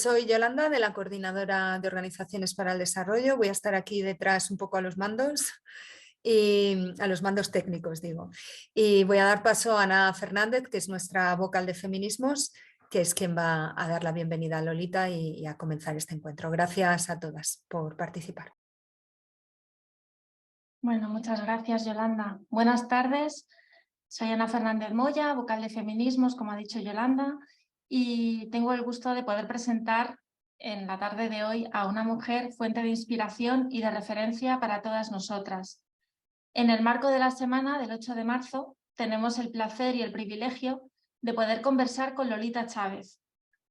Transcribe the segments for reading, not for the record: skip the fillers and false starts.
Soy Yolanda, de la Coordinadora de Organizaciones para el Desarrollo. Voy a estar aquí detrás un poco a los mandos, y a los mandos técnicos, digo. Y voy a dar paso a Ana Fernández, que es nuestra vocal de feminismos, que es quien va a dar la bienvenida a Lolita y a comenzar este encuentro. Gracias a todas por participar. Bueno, muchas gracias, Yolanda. Buenas tardes. Soy Ana Fernández Moya, vocal de feminismos, como ha dicho Yolanda, y tengo el gusto de poder presentar en la tarde de hoy a una mujer fuente de inspiración y de referencia para todas nosotras. En el marco de la semana del 8 de marzo tenemos el placer y el privilegio de poder conversar con Lolita Chávez,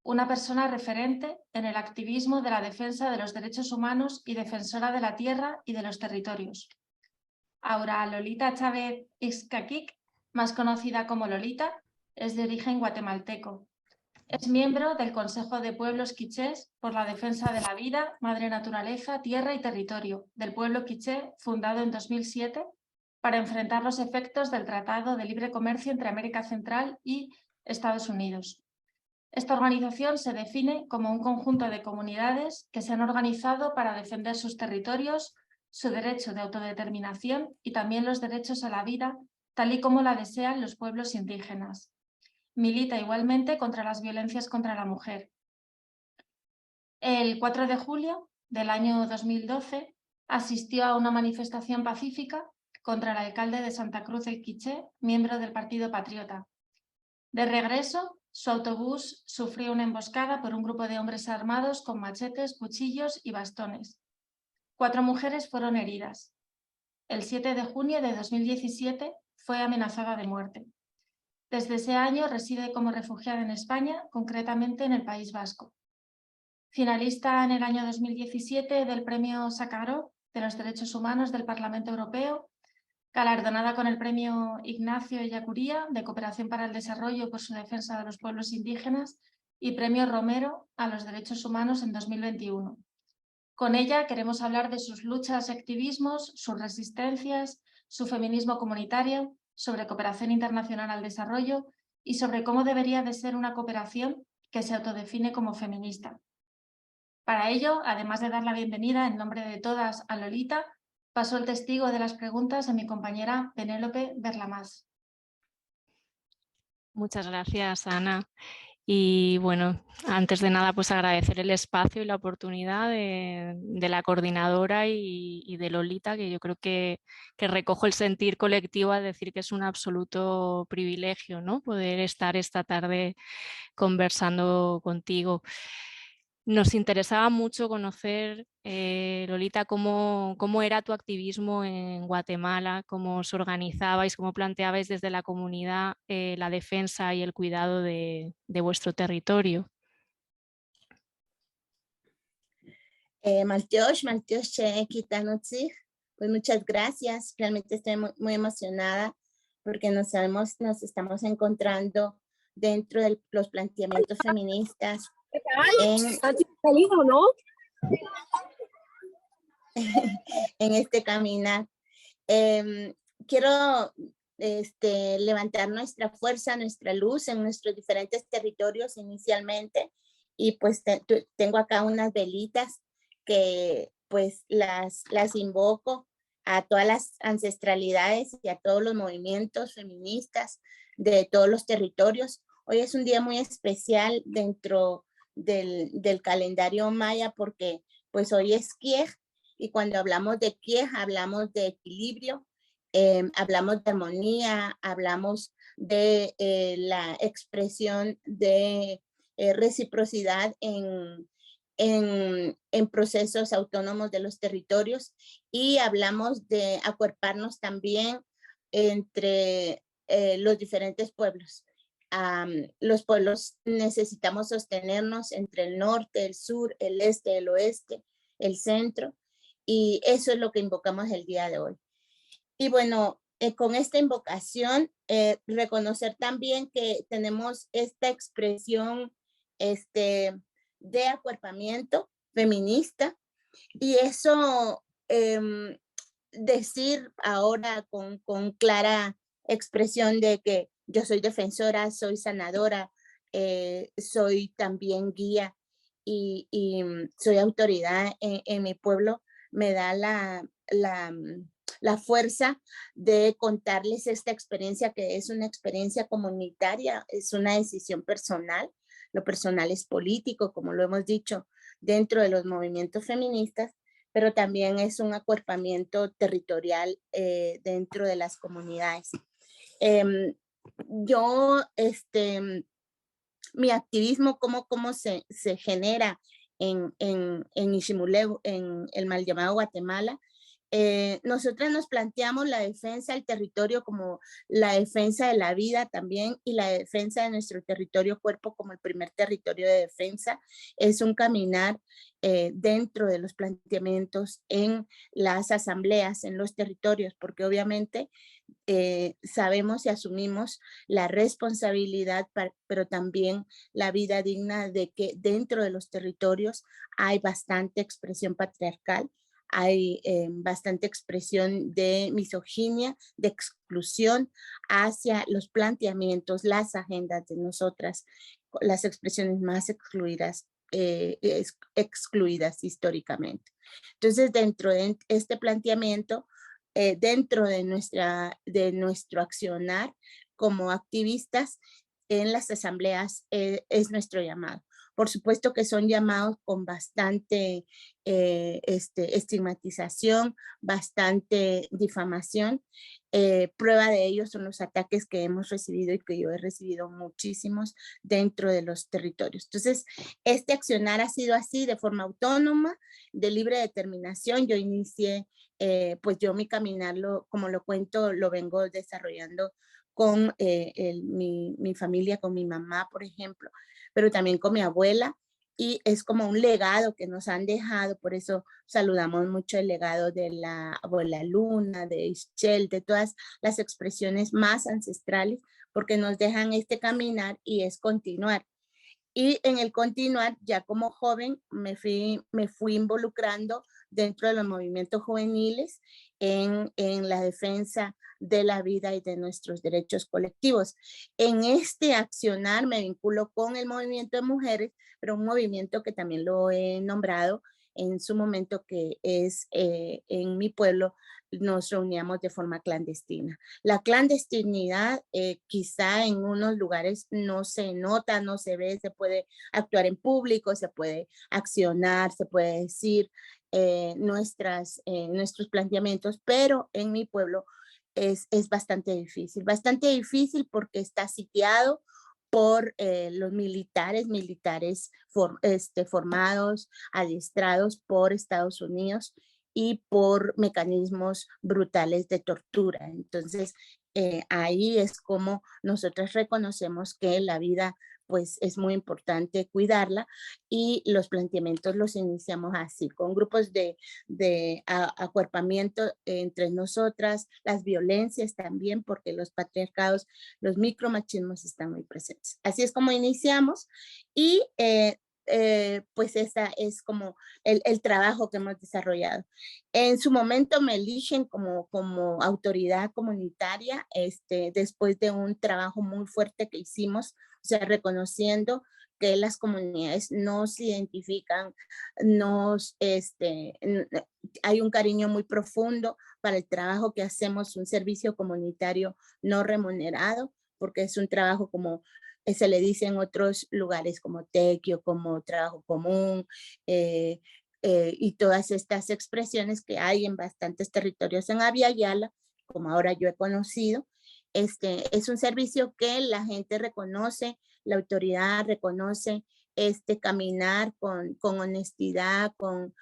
una persona referente en el activismo de la defensa de los derechos humanos y defensora de la tierra y de los territorios. Ahora, Lolita Chávez Ixcaquic, más conocida como Lolita, es de origen guatemalteco. Es miembro del Consejo de Pueblos Quichés por la defensa de la vida, madre naturaleza, tierra y territorio del pueblo quiché, fundado en 2007 para enfrentar los efectos del Tratado de Libre Comercio entre América Central y Estados Unidos. Esta organización se define como un conjunto de comunidades que se han organizado para defender sus territorios, su derecho de autodeterminación y también los derechos a la vida, tal y como la desean los pueblos indígenas. Milita igualmente contra las violencias contra la mujer. El 4 de julio del año 2012 asistió a una manifestación pacífica contra el alcalde de Santa Cruz del Quiché, miembro del Partido Patriota. De regreso, su autobús sufrió una emboscada por un grupo de hombres armados con machetes, cuchillos y bastones. 4 mujeres fueron heridas. El 7 de junio de 2017 fue amenazada de muerte. Desde ese año reside como refugiada en España, concretamente en el País Vasco. Finalista en el año 2017 del Premio Sájarov de los Derechos Humanos del Parlamento Europeo, galardonada con el Premio Ignacio Ellacuría de Cooperación para el Desarrollo por su defensa de los pueblos indígenas y Premio Romero a los Derechos Humanos en 2021. Con ella queremos hablar de sus luchas y activismos, sus resistencias, su feminismo comunitario, sobre cooperación internacional al desarrollo y sobre cómo debería de ser una cooperación que se autodefine como feminista. Para ello, además de dar la bienvenida en nombre de todas a Lolita, paso el testigo de las preguntas a mi compañera Penélope Berlamás. Muchas gracias, Ana. Y bueno, antes de nada, pues agradecer el espacio y la oportunidad de la coordinadora y de Lolita, que yo creo que recojo el sentir colectivo al decir que es un absoluto privilegio, ¿no? Poder estar esta tarde conversando contigo. Nos interesaba mucho conocer, Lolita, cómo era tu activismo en Guatemala, cómo os organizabais, cómo planteabais desde la comunidad la defensa y el cuidado de vuestro territorio. Maltiosh, pues muchas gracias. Realmente estoy muy emocionada porque nos estamos encontrando dentro de los planteamientos feministas ¿no? en este caminar. Quiero levantar nuestra fuerza, nuestra luz en nuestros diferentes territorios inicialmente, y pues tengo acá unas velitas que pues las invoco a todas las ancestralidades y a todos los movimientos feministas de todos los territorios. Hoy es un día muy especial dentro del calendario maya porque pues hoy es Quiej, y cuando hablamos de Quiej hablamos de equilibrio, hablamos de armonía, hablamos de la expresión de reciprocidad en procesos autónomos de los territorios, y hablamos de acuerparnos también entre los diferentes pueblos. Los pueblos necesitamos sostenernos entre el norte, el sur, el este, el oeste, el centro, y eso es lo que invocamos el día de hoy. Y bueno, con esta invocación, reconocer también que tenemos esta expresión de acuerpamiento feminista, y eso decir ahora con clara expresión de que yo soy defensora, soy sanadora, soy también guía, soy autoridad en mi pueblo, me da la fuerza de contarles esta experiencia, que es una experiencia comunitaria, es una decisión personal. Lo personal es político, como lo hemos dicho, dentro de los movimientos feministas, pero también es un acuerpamiento territorial dentro de las comunidades. Yo, mi activismo, cómo se genera en Ishimuleu, en el mal llamado Guatemala. Nosotras nos planteamos la defensa del territorio como la defensa de la vida también, y la defensa de nuestro territorio cuerpo como el primer territorio de defensa. Es un caminar dentro de los planteamientos en las asambleas, en los territorios, porque obviamente sabemos y asumimos la responsabilidad, pero también la vida digna de que dentro de los territorios hay bastante expresión patriarcal, hay bastante expresión de misoginia, de exclusión hacia los planteamientos, las agendas de nosotras, las expresiones más excluidas históricamente. Entonces, dentro de este planteamiento, dentro de nuestro accionar como activistas en las asambleas, es nuestro llamado. Por supuesto que son llamados con bastante estigmatización, bastante difamación. Prueba de ello son los ataques que hemos recibido y que yo he recibido muchísimos dentro de los territorios. Entonces, este accionar ha sido así, de forma autónoma, de libre determinación. Yo inicié, pues yo mi caminar, como lo cuento, lo vengo desarrollando con mi familia, con mi mamá, por ejemplo, pero también con mi abuela, y es como un legado que nos han dejado. Por eso saludamos mucho el legado de la abuela Luna, de Ischel, de todas las expresiones más ancestrales, porque nos dejan este caminar y es continuar. Y en el continuar, ya como joven, me fui involucrando dentro de los movimientos juveniles en la defensa de la vida y de nuestros derechos colectivos. En este accionar me vinculo con el movimiento de mujeres, pero un movimiento que también lo he nombrado en su momento, que es en mi pueblo, nos reuníamos de forma clandestina. La clandestinidad quizá en unos lugares no se nota, no se ve, se puede actuar en público, se puede accionar, se puede decir nuestros planteamientos, pero en mi pueblo es bastante difícil porque está sitiado por los militares formados, adiestrados por Estados Unidos y por mecanismos brutales de tortura. Entonces, ahí es como nosotros reconocemos que la vida, pues, es muy importante cuidarla, y los planteamientos los iniciamos así, con grupos de acuerpamiento entre nosotras, las violencias también, porque los patriarcados, los micromachismos están muy presentes. Así es como iniciamos, y pues esa es como el trabajo que hemos desarrollado. En su momento me eligen como autoridad comunitaria, después de un trabajo muy fuerte que hicimos, o sea, reconociendo que las comunidades nos identifican, hay un cariño muy profundo para el trabajo que hacemos, un servicio comunitario no remunerado, porque es un trabajo como se le dice en otros lugares como tequio, como trabajo común, y todas estas expresiones que hay en bastantes territorios en Abya Yala, como ahora yo he conocido. Es un servicio que la gente reconoce, la autoridad reconoce, caminar con honestidad, con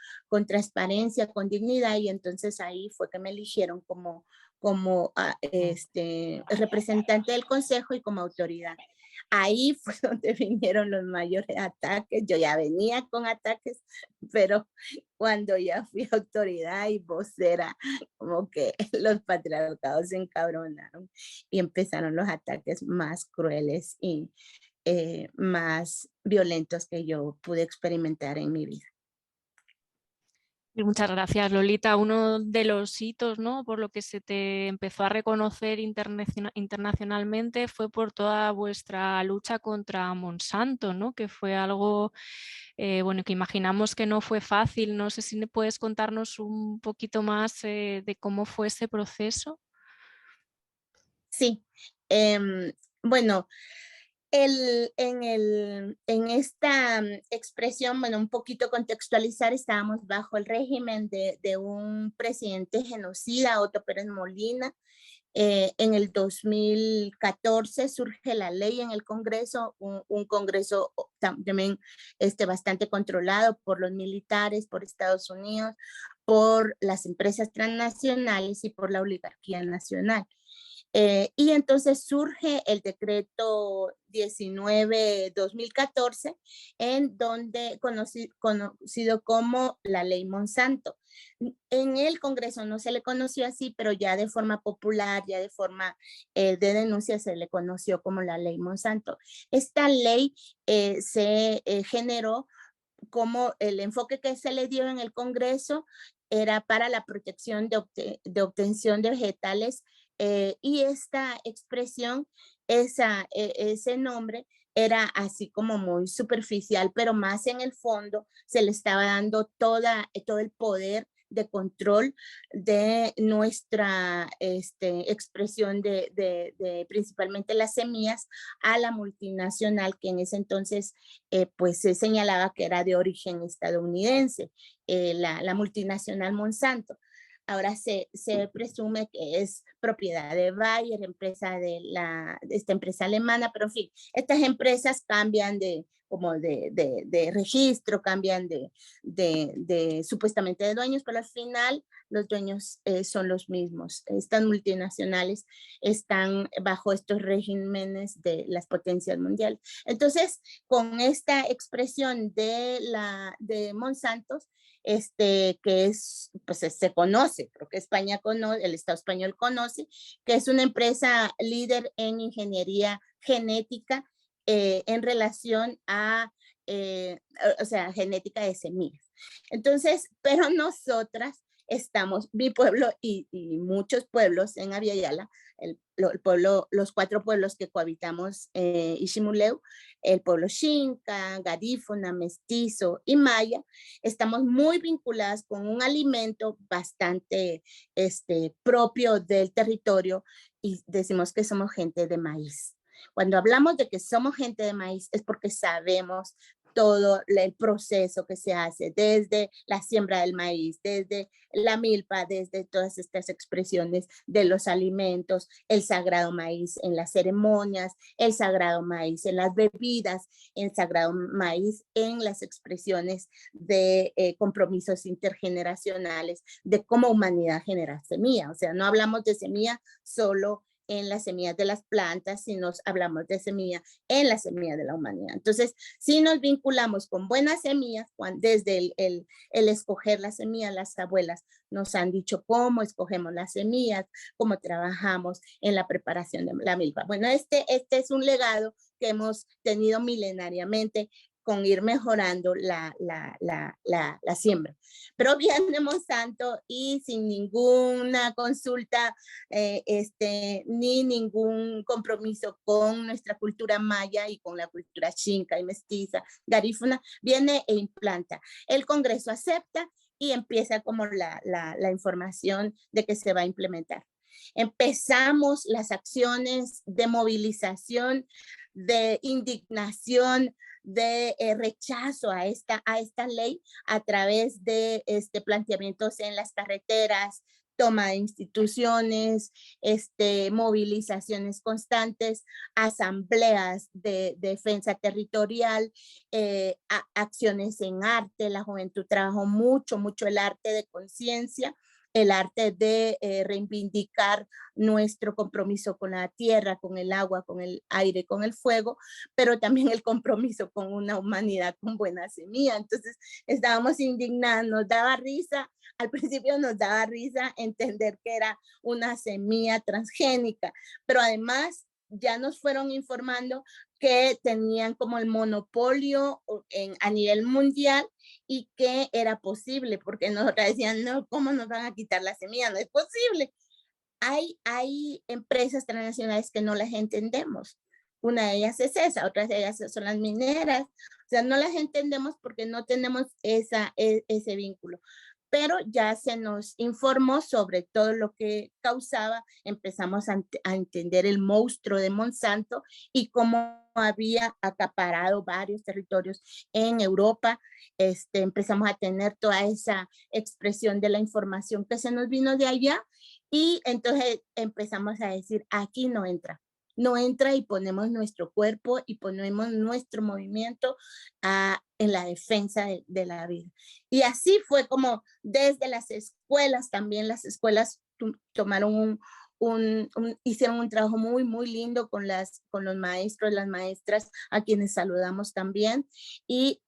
transparencia, con dignidad, y entonces ahí fue que me eligieron como representante del consejo y como autoridad. Ahí fue donde vinieron los mayores ataques. Yo ya venía con ataques, pero cuando ya fui autoridad y vocera, como que los patriarcados se encabronaron y empezaron los ataques más crueles y más violentos que yo pude experimentar en mi vida. Muchas gracias, Lolita. Uno de los hitos, ¿no?, por lo que se te empezó a reconocer internacionalmente fue por toda vuestra lucha contra Monsanto, ¿no?, que fue algo bueno, que imaginamos que no fue fácil. No sé si puedes contarnos un poquito más de cómo fue ese proceso. Sí, bueno, en esta expresión, bueno, un poquito contextualizar, estábamos bajo el régimen de un presidente genocida, Otto Pérez Molina. En el 2014 surge la ley en el Congreso, un Congreso también bastante controlado por los militares, por Estados Unidos, por las empresas transnacionales y por la oligarquía nacional. Y entonces surge el decreto 19-2014, en donde conocido como la ley Monsanto. En el Congreso no se le conoció así, pero ya de forma popular, ya de forma de denuncia se le conoció como la ley Monsanto. Esta ley se generó como el enfoque que se le dio en el Congreso era para la protección de obtención de vegetales, y esta expresión, ese nombre era así como muy superficial, pero más en el fondo se le estaba dando todo el poder de control de nuestra expresión de principalmente las semillas a la multinacional, que en ese entonces pues se señalaba que era de origen estadounidense, la multinacional Monsanto. Ahora se presume que es propiedad de Bayer, empresa de esta empresa alemana, pero en fin, estas empresas cambian de registro, cambian de supuestamente de dueños, pero al final los dueños son los mismos. Estas multinacionales están bajo estos regímenes de las potencias mundiales. Entonces, con esta expresión de Monsanto, que es, pues se conoce, creo que España conoce, el Estado español conoce, que es una empresa líder en ingeniería genética en relación a, o sea, genética de semillas. Entonces, pero nosotras estamos, mi pueblo y muchos pueblos en Abya Yala, los 4 pueblos que cohabitamos Ishimuleu, el pueblo Xinca, Garífuna, Mestizo y Maya, estamos muy vinculadas con un alimento bastante propio del territorio y decimos que somos gente de maíz. Cuando hablamos de que somos gente de maíz es porque sabemos todo el proceso que se hace desde la siembra del maíz, desde la milpa, desde todas estas expresiones de los alimentos, el sagrado maíz en las ceremonias, el sagrado maíz en las bebidas, el sagrado maíz en las expresiones de compromisos intergeneracionales, de cómo humanidad genera semilla. O sea, no hablamos de semilla solo en las semillas de las plantas, si nos hablamos de semilla en las semillas de la humanidad. Entonces, si nos vinculamos con buenas semillas, desde el escoger las semillas, las abuelas nos han dicho cómo escogemos las semillas, cómo trabajamos en la preparación de la milpa. Bueno, este es un legado que hemos tenido milenariamente con ir mejorando la siembra. Pero viene Monsanto y sin ninguna consulta ni ningún compromiso con nuestra cultura maya y con la cultura xinca y mestiza, garífuna, viene e implanta. El Congreso acepta y empieza como la información de que se va a implementar. Empezamos las acciones de movilización, de indignación, de rechazo a esta ley a través de planteamientos en las carreteras, toma de instituciones, movilizaciones constantes, asambleas de defensa territorial, acciones en arte. La juventud trabajó mucho el arte de conciencia, el arte de reivindicar nuestro compromiso con la tierra, con el agua, con el aire, con el fuego, pero también el compromiso con una humanidad con buena semilla. Entonces estábamos indignados, nos daba risa, al principio nos daba risa entender que era una semilla transgénica, pero además ya nos fueron informando que tenían como el monopolio a nivel mundial y que era posible, porque nos decían, no, ¿cómo nos van a quitar la semilla? No es posible. Hay empresas transnacionales que no las entendemos. Una de ellas es esa, otras de ellas son las mineras, O sea, no las entendemos porque no tenemos ese vínculo. Pero ya se nos informó sobre todo lo que causaba, empezamos a entender el monstruo de Monsanto y cómo había acaparado varios territorios en Europa. Empezamos a tener toda esa expresión de la información que se nos vino de allá y entonces empezamos a decir, aquí no entra. No entra y ponemos nuestro cuerpo y ponemos nuestro movimiento en la defensa de la vida. Y así fue como desde las escuelas, también las escuelas tomaron hicieron un trabajo muy, muy lindo con los maestros, las maestras, a quienes saludamos también. Y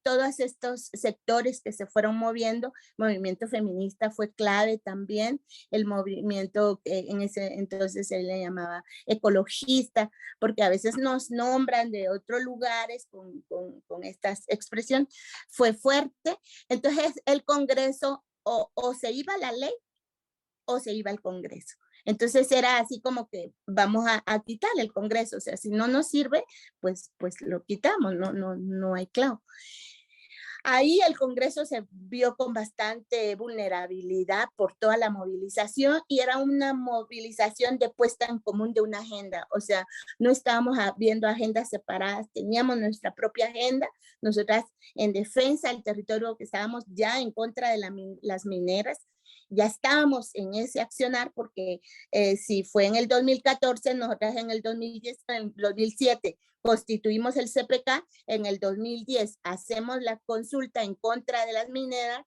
todos estos sectores que se fueron moviendo, movimiento feminista fue clave también, el movimiento en ese entonces se le llamaba ecologista, porque a veces nos nombran de otros lugares con esta expresión, fue fuerte. Entonces el Congreso o se iba la ley o se iba al Congreso. Entonces era así como que vamos a quitar el Congreso, o sea, si no nos sirve, pues lo quitamos, no hay clavo. Ahí el Congreso se vio con bastante vulnerabilidad por toda la movilización y era una movilización de puesta en común de una agenda, o sea, no estábamos viendo agendas separadas, teníamos nuestra propia agenda, nosotras en defensa del territorio que estábamos ya en contra de las mineras, ya estábamos en ese accionar porque si fue en el 2014, nosotras en el 2010, en el 2007 constituimos el CPK, en el 2010 hacemos la consulta en contra de las mineras,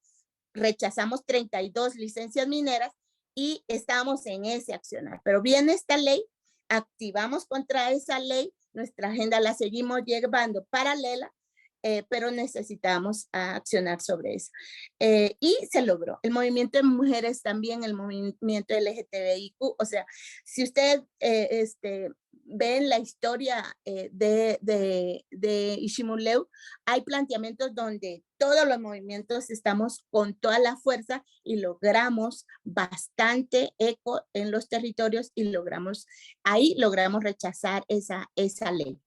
rechazamos 32 licencias mineras y estábamos en ese accionar. Pero viene esta ley, activamos contra esa ley, nuestra agenda la seguimos llevando paralela, pero necesitamos accionar sobre eso. Y se logró. El movimiento de mujeres también, el movimiento LGTBIQ, o sea, si ustedes ven la historia de Ishimuleu, hay planteamientos donde todos los movimientos estamos con toda la fuerza y logramos bastante eco en los territorios y logramos rechazar esa ley.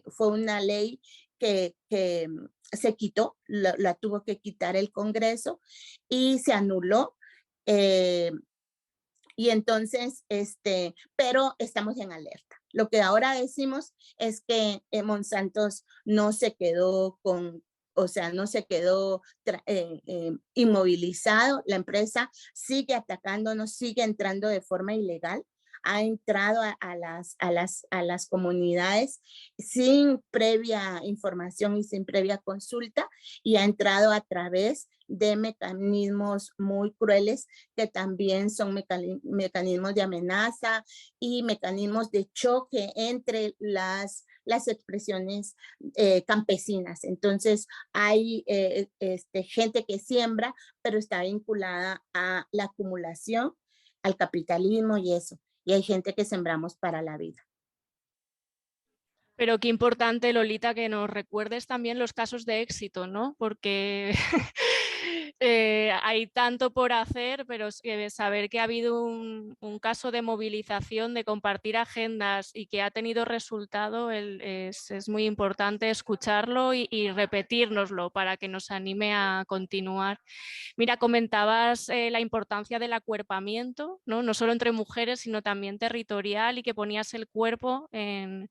Fue una ley que se quitó, la tuvo que quitar el Congreso y se anuló. Y entonces, pero estamos en alerta. Lo que ahora decimos es que Monsanto no se quedó no se quedó inmovilizado. La empresa sigue atacándonos, sigue entrando de forma ilegal. Ha entrado a las comunidades sin previa información y sin previa consulta y ha entrado a través de mecanismos muy crueles que también son mecanismos de amenaza y mecanismos de choque entre las expresiones campesinas. Entonces hay gente que siembra, pero está vinculada a la acumulación, al capitalismo y eso. Y hay gente que sembramos para la vida. Pero qué importante, Lolita, que nos recuerdes también los casos de éxito, ¿no? Porque hay tanto por hacer, pero saber que ha habido un caso de movilización, de compartir agendas y que ha tenido resultado, es muy importante escucharlo y repetírnoslo para que nos anime a continuar. Mira, comentabas la importancia del acuerpamiento, ¿no? No solo entre mujeres, sino también territorial, y que ponías el cuerpo en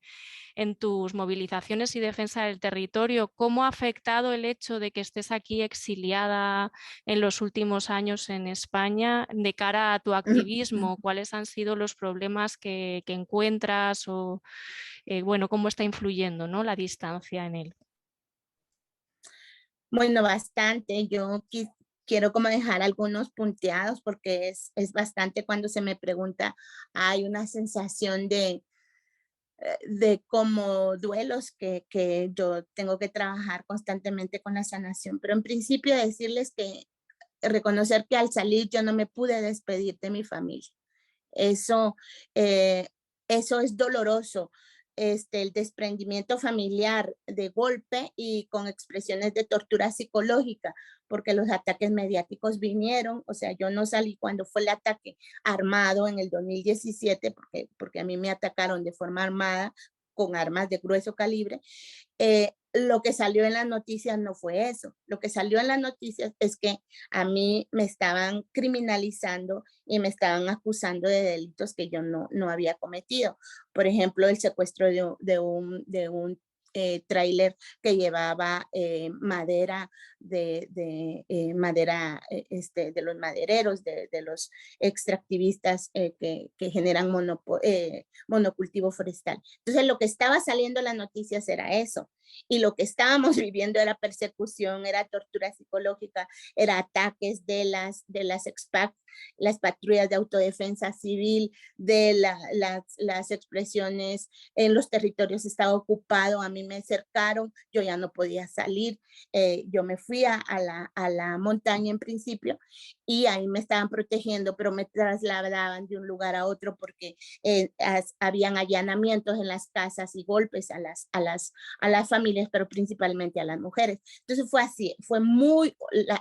tus movilizaciones y defensa del territorio. ¿Cómo ha afectado el hecho de que estés aquí exiliada en los últimos años en España de cara a tu activismo? ¿Cuáles han sido los problemas que encuentras o bueno, cómo está influyendo, ¿no?, la distancia en él? Bueno, bastante. Yo quiero como dejar algunos punteados porque es bastante cuando se me pregunta, hay una sensación de como duelos que yo tengo que trabajar constantemente con la sanación. Pero en principio decirles que reconocer que al salir yo no me pude despedir de mi familia. Eso es doloroso. El desprendimiento familiar de golpe y con expresiones de tortura psicológica, porque los ataques mediáticos vinieron, o sea, yo no salí cuando fue el ataque armado en el 2017, porque a mí me atacaron de forma armada con armas de grueso calibre. Lo que salió en las noticias no fue eso. Lo que salió en las noticias es que a mí me estaban criminalizando y me estaban acusando de delitos que yo no había cometido. Por ejemplo, el secuestro de un tráiler que llevaba madera madera de los madereros, de los extractivistas que generan monocultivo forestal. Entonces, lo que estaba saliendo en las noticias era eso. Y lo que estábamos viviendo era persecución, era tortura psicológica, era ataques de las EXPAC, las patrullas de autodefensa civil, de las expresiones en los territorios estaba ocupado, a mí me cercaron, yo ya no podía salir, yo me fui a la montaña en principio y ahí me estaban protegiendo, pero me trasladaban de un lugar a otro porque habían allanamientos en las casas y golpes a las familias, pero principalmente a las mujeres. Entonces fue así,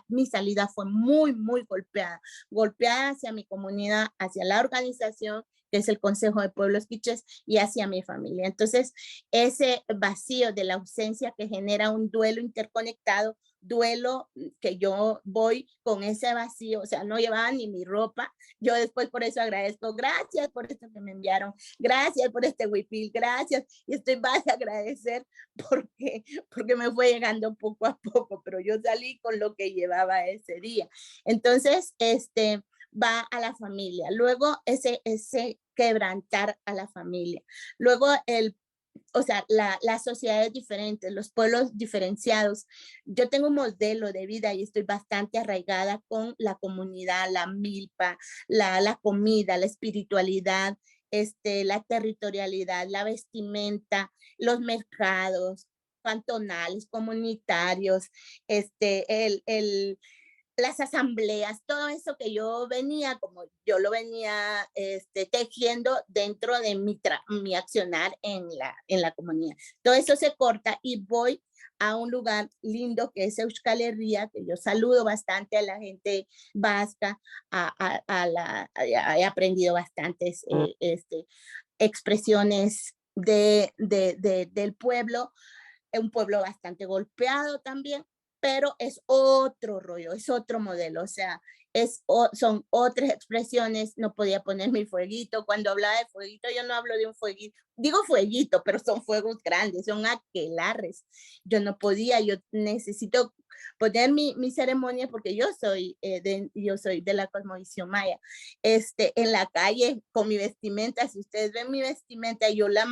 mi salida fue muy golpeada hacia mi comunidad, hacia la organización, que es el Consejo de Pueblos Quichés, y hacia mi familia. Entonces, ese vacío de la ausencia que genera un duelo interconectado, duelo que yo voy con ese vacío, o sea, no llevaba ni mi ropa. Yo después por eso agradezco, gracias por esto que me enviaron, gracias por este huipil, gracias, y estoy más a agradecer porque me fue llegando poco a poco, pero yo salí con lo que llevaba ese día. Entonces, va a la familia, luego ese quebrantar a la familia, luego las sociedades diferentes, los pueblos diferenciados. Yo tengo un modelo de vida y estoy bastante arraigada con la comunidad, la milpa, la comida, la espiritualidad, la territorialidad, la vestimenta, los mercados cantonales, comunitarios, las asambleas, todo eso que yo venía, como yo lo venía tejiendo dentro de mi accionar en la comunidad. Todo eso se corta y voy a un lugar lindo que es Euskal Herria, que yo saludo bastante a la gente vasca, he aprendido bastantes expresiones del pueblo, un pueblo bastante golpeado también, pero es otro rollo, es otro modelo, o sea, son otras expresiones. No podía poner mi fueguito. Cuando hablaba de fueguito, yo no hablo de un fueguito, digo fueguito, pero son fuegos grandes, son aquelarres. Yo no podía, yo necesito poner mi ceremonia porque yo soy de la cosmovisión maya. En la calle con mi vestimenta, si ustedes ven mi vestimenta, yo la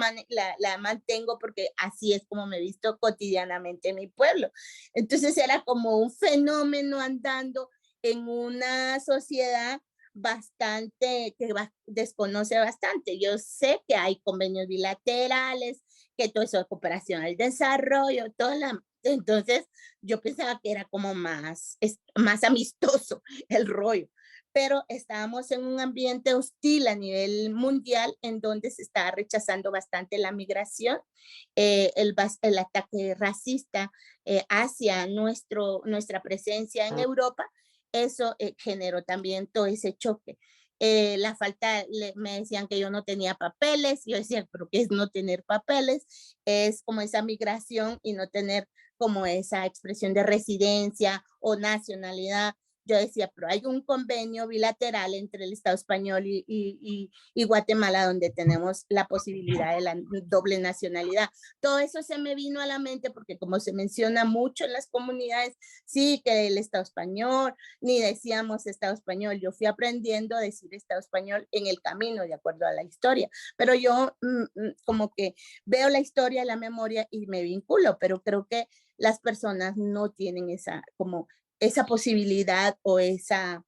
mantengo porque así es como me visto cotidianamente en mi pueblo. Entonces era como un fenómeno andando en una sociedad bastante, que desconoce bastante. Yo sé que hay convenios bilaterales, que todo eso de cooperación al desarrollo, entonces yo pensaba que era como más amistoso el rollo, pero estábamos en un ambiente hostil a nivel mundial en donde se está rechazando bastante la migración, el ataque racista hacia nuestra presencia en Europa. Eso generó también todo ese choque. La falta, me decían que yo no tenía papeles, yo decía, pero ¿qué es no tener papeles? Es como esa migración y no tener como esa expresión de residencia o nacionalidad. Yo decía, pero hay un convenio bilateral entre el Estado español y Guatemala donde tenemos la posibilidad de la doble nacionalidad. Todo eso se me vino a la mente porque como se menciona mucho en las comunidades, sí, que el Estado español, ni decíamos Estado español. Yo fui aprendiendo a decir Estado español en el camino, de acuerdo a la historia. Pero yo como que veo la historia, la memoria y me vinculo, pero creo que las personas no tienen esa posibilidad o esa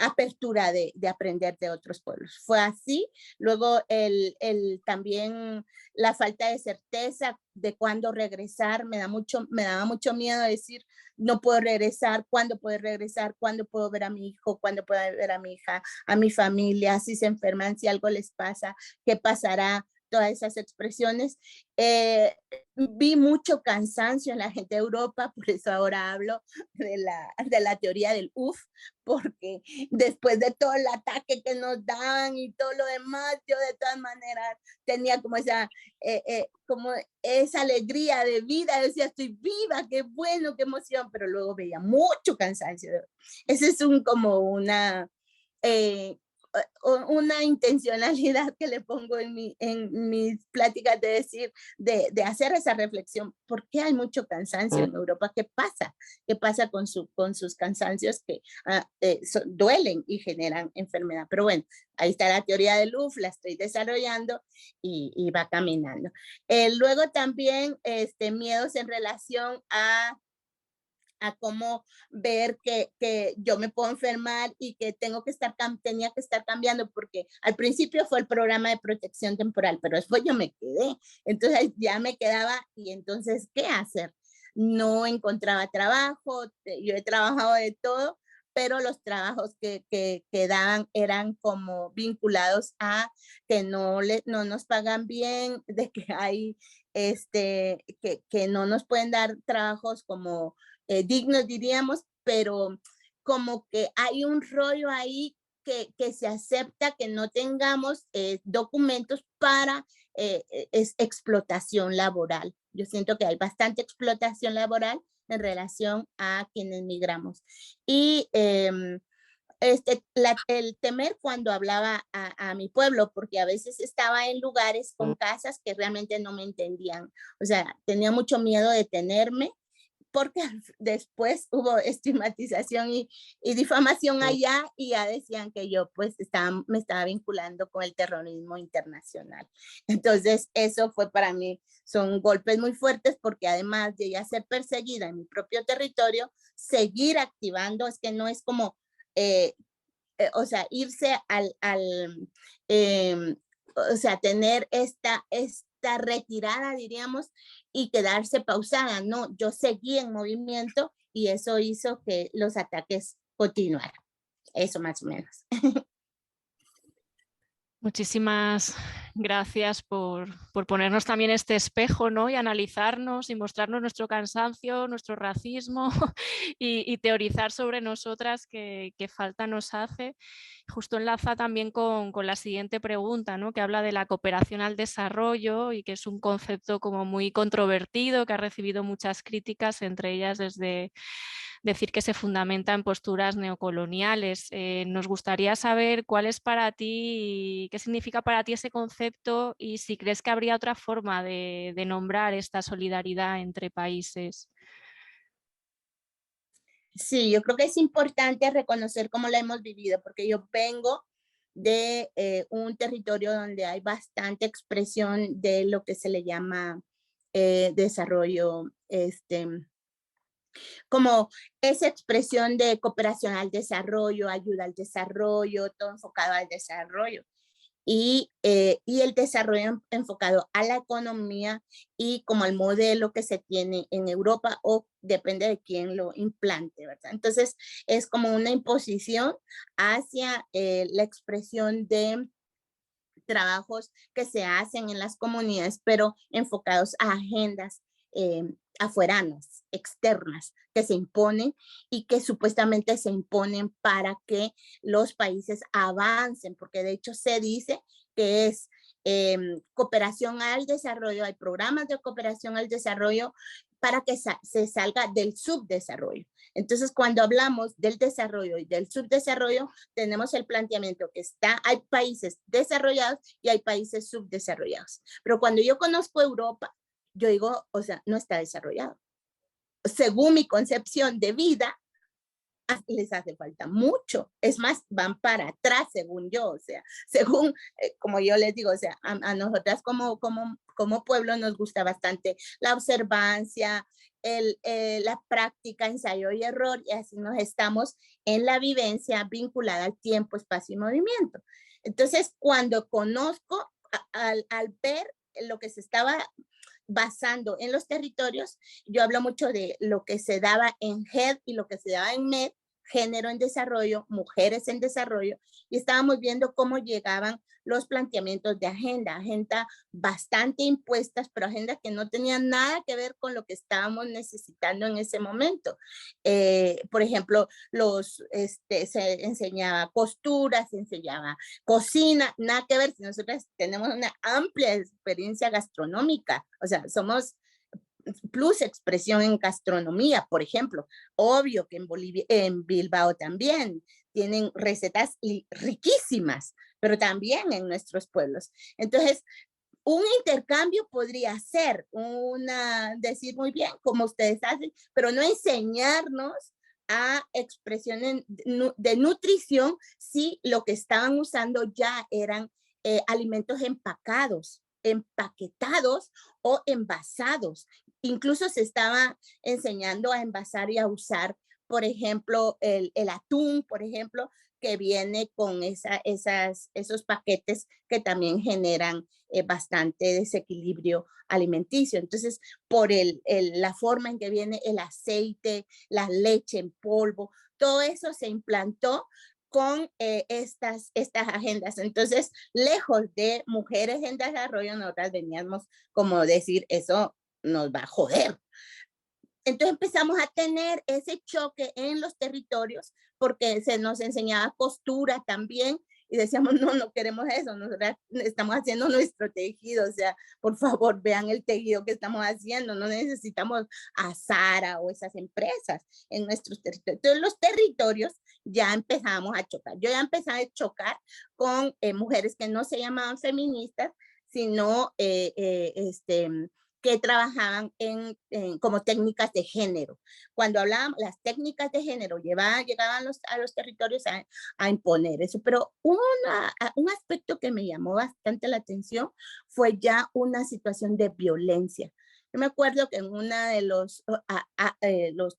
apertura de aprender de otros pueblos. Fue así. Luego también la falta de certeza de cuándo regresar, me daba mucho miedo decir, no puedo regresar, cuándo puedo regresar, cuándo puedo ver a mi hijo, cuándo puedo ver a mi hija, a mi familia, si se enferman, si algo les pasa, qué pasará. todas esas expresiones. Vi mucho cansancio en la gente de Europa, por eso ahora hablo de la teoría del UF, porque después de todo el ataque que nos daban y todo lo demás, yo de todas maneras tenía como esa alegría de vida. Yo decía, estoy viva, qué bueno, qué emoción, pero luego veía mucho cansancio. Ese es una intencionalidad que le pongo en mis pláticas, de decir, de hacer esa reflexión. ¿Por qué hay mucho cansancio en Europa? ¿Qué pasa? ¿Qué pasa con sus cansancios que duelen y generan enfermedad? Pero bueno, ahí está la teoría del UF, la estoy desarrollando y va caminando. Luego también miedos en relación a cómo ver que yo me puedo enfermar y que tenía que estar cambiando, porque al principio fue el programa de protección temporal, pero después yo me quedé. Entonces ya me quedaba, y entonces, ¿qué hacer? No encontraba trabajo, yo he trabajado de todo, pero los trabajos que daban eran como vinculados a que no nos pagan bien, de que hay, que no nos pueden dar trabajos como dignos, diríamos, pero como que hay un rollo ahí que se acepta que no tengamos documentos para explotación laboral. Yo siento que hay bastante explotación laboral en relación a quienes migramos. Y el temer cuando hablaba a mi pueblo, porque a veces estaba en lugares con casas que realmente no me entendían. O sea, tenía mucho miedo de tenerme, porque después hubo estigmatización y difamación allá, y ya decían que yo pues me estaba vinculando con el terrorismo internacional. Entonces eso fue para mí, son golpes muy fuertes, porque además de ya ser perseguida en mi propio territorio, seguir activando, es que no es como, o sea, irse o sea, tener esta retirada, diríamos, y quedarse pausada. No, yo seguí en movimiento, y eso hizo que los ataques continuaran. Eso más o menos. Muchísimas gracias por ponernos también este espejo, ¿no? Y analizarnos y mostrarnos nuestro cansancio, nuestro racismo y teorizar sobre nosotras que falta nos hace. Justo enlaza también con la siguiente pregunta, ¿no? Que habla de la cooperación al desarrollo, y que es un concepto como muy controvertido, que ha recibido muchas críticas, entre ellas desde decir que se fundamenta en posturas neocoloniales. Nos gustaría saber cuál es para ti, qué significa para ti ese concepto, y si crees que habría otra forma de nombrar esta solidaridad entre países. Sí, yo creo que es importante reconocer cómo la hemos vivido, porque yo vengo de un territorio donde hay bastante expresión de lo que se le llama desarrollo, como esa expresión de cooperación al desarrollo, ayuda al desarrollo, todo enfocado al desarrollo. Y el desarrollo enfocado a la economía y como el modelo que se tiene en Europa, o depende de quién lo implante, ¿verdad? Entonces es como una imposición hacia la expresión de trabajos que se hacen en las comunidades, pero enfocados a agendas afueranas, externas, que se imponen y que supuestamente se imponen para que los países avancen, porque de hecho se dice que es cooperación al desarrollo, hay programas de cooperación al desarrollo para que se salga del subdesarrollo. Entonces, cuando hablamos del desarrollo y del subdesarrollo, tenemos el planteamiento que hay países desarrollados y hay países subdesarrollados. Pero cuando yo conozco Europa, yo digo, o sea, no está desarrollado. Según mi concepción de vida, les hace falta mucho. Es más, van para atrás, según yo. O sea, según, como yo les digo, o sea, a nosotras como pueblo nos gusta bastante la observancia, la práctica, ensayo y error, y así nos estamos en la vivencia vinculada al tiempo, espacio y movimiento. Entonces, cuando conozco, al ver lo que se estaba basando en los territorios, yo hablo mucho de lo que se daba en HED y lo que se daba en MED. género en desarrollo, mujeres en desarrollo, y estábamos viendo cómo llegaban los planteamientos de agenda bastante impuestas, pero agendas que no tenían nada que ver con lo que estábamos necesitando en ese momento. Por ejemplo, se enseñaba costura, se enseñaba cocina, nada que ver si nosotros tenemos una amplia experiencia gastronómica, o sea, somos plus expresión en gastronomía, por ejemplo. Obvio que en Bolivia, en Bilbao también tienen recetas riquísimas, pero también en nuestros pueblos. Entonces, un intercambio podría ser decir muy bien, como ustedes hacen, pero no enseñarnos a expresiones de nutrición si lo que estaban usando ya eran alimentos empaquetados o envasados. Incluso se estaba enseñando a envasar y a usar, por ejemplo, el atún, por ejemplo, que viene con esos paquetes que también generan bastante desequilibrio alimenticio. Entonces, por la forma en que viene el aceite, la leche en polvo, todo eso se implantó con estas agendas. Entonces, lejos de mujeres en desarrollo, nosotras veníamos como decir, eso nos va a joder. Entonces empezamos a tener ese choque en los territorios porque se nos enseñaba costura también y decíamos, no queremos eso, nosotros estamos haciendo nuestro tejido, o sea, por favor vean el tejido que estamos haciendo, no necesitamos a Zara o esas empresas en nuestros territorios. Entonces los territorios ya empezamos a chocar. Yo ya empecé a chocar con mujeres que no se llamaban feministas, sino que trabajaban como técnicas de género. Cuando hablábamos, las técnicas de género llegaban a los territorios a imponer eso, pero un aspecto que me llamó bastante la atención fue ya una situación de violencia. Yo me acuerdo que en uno de los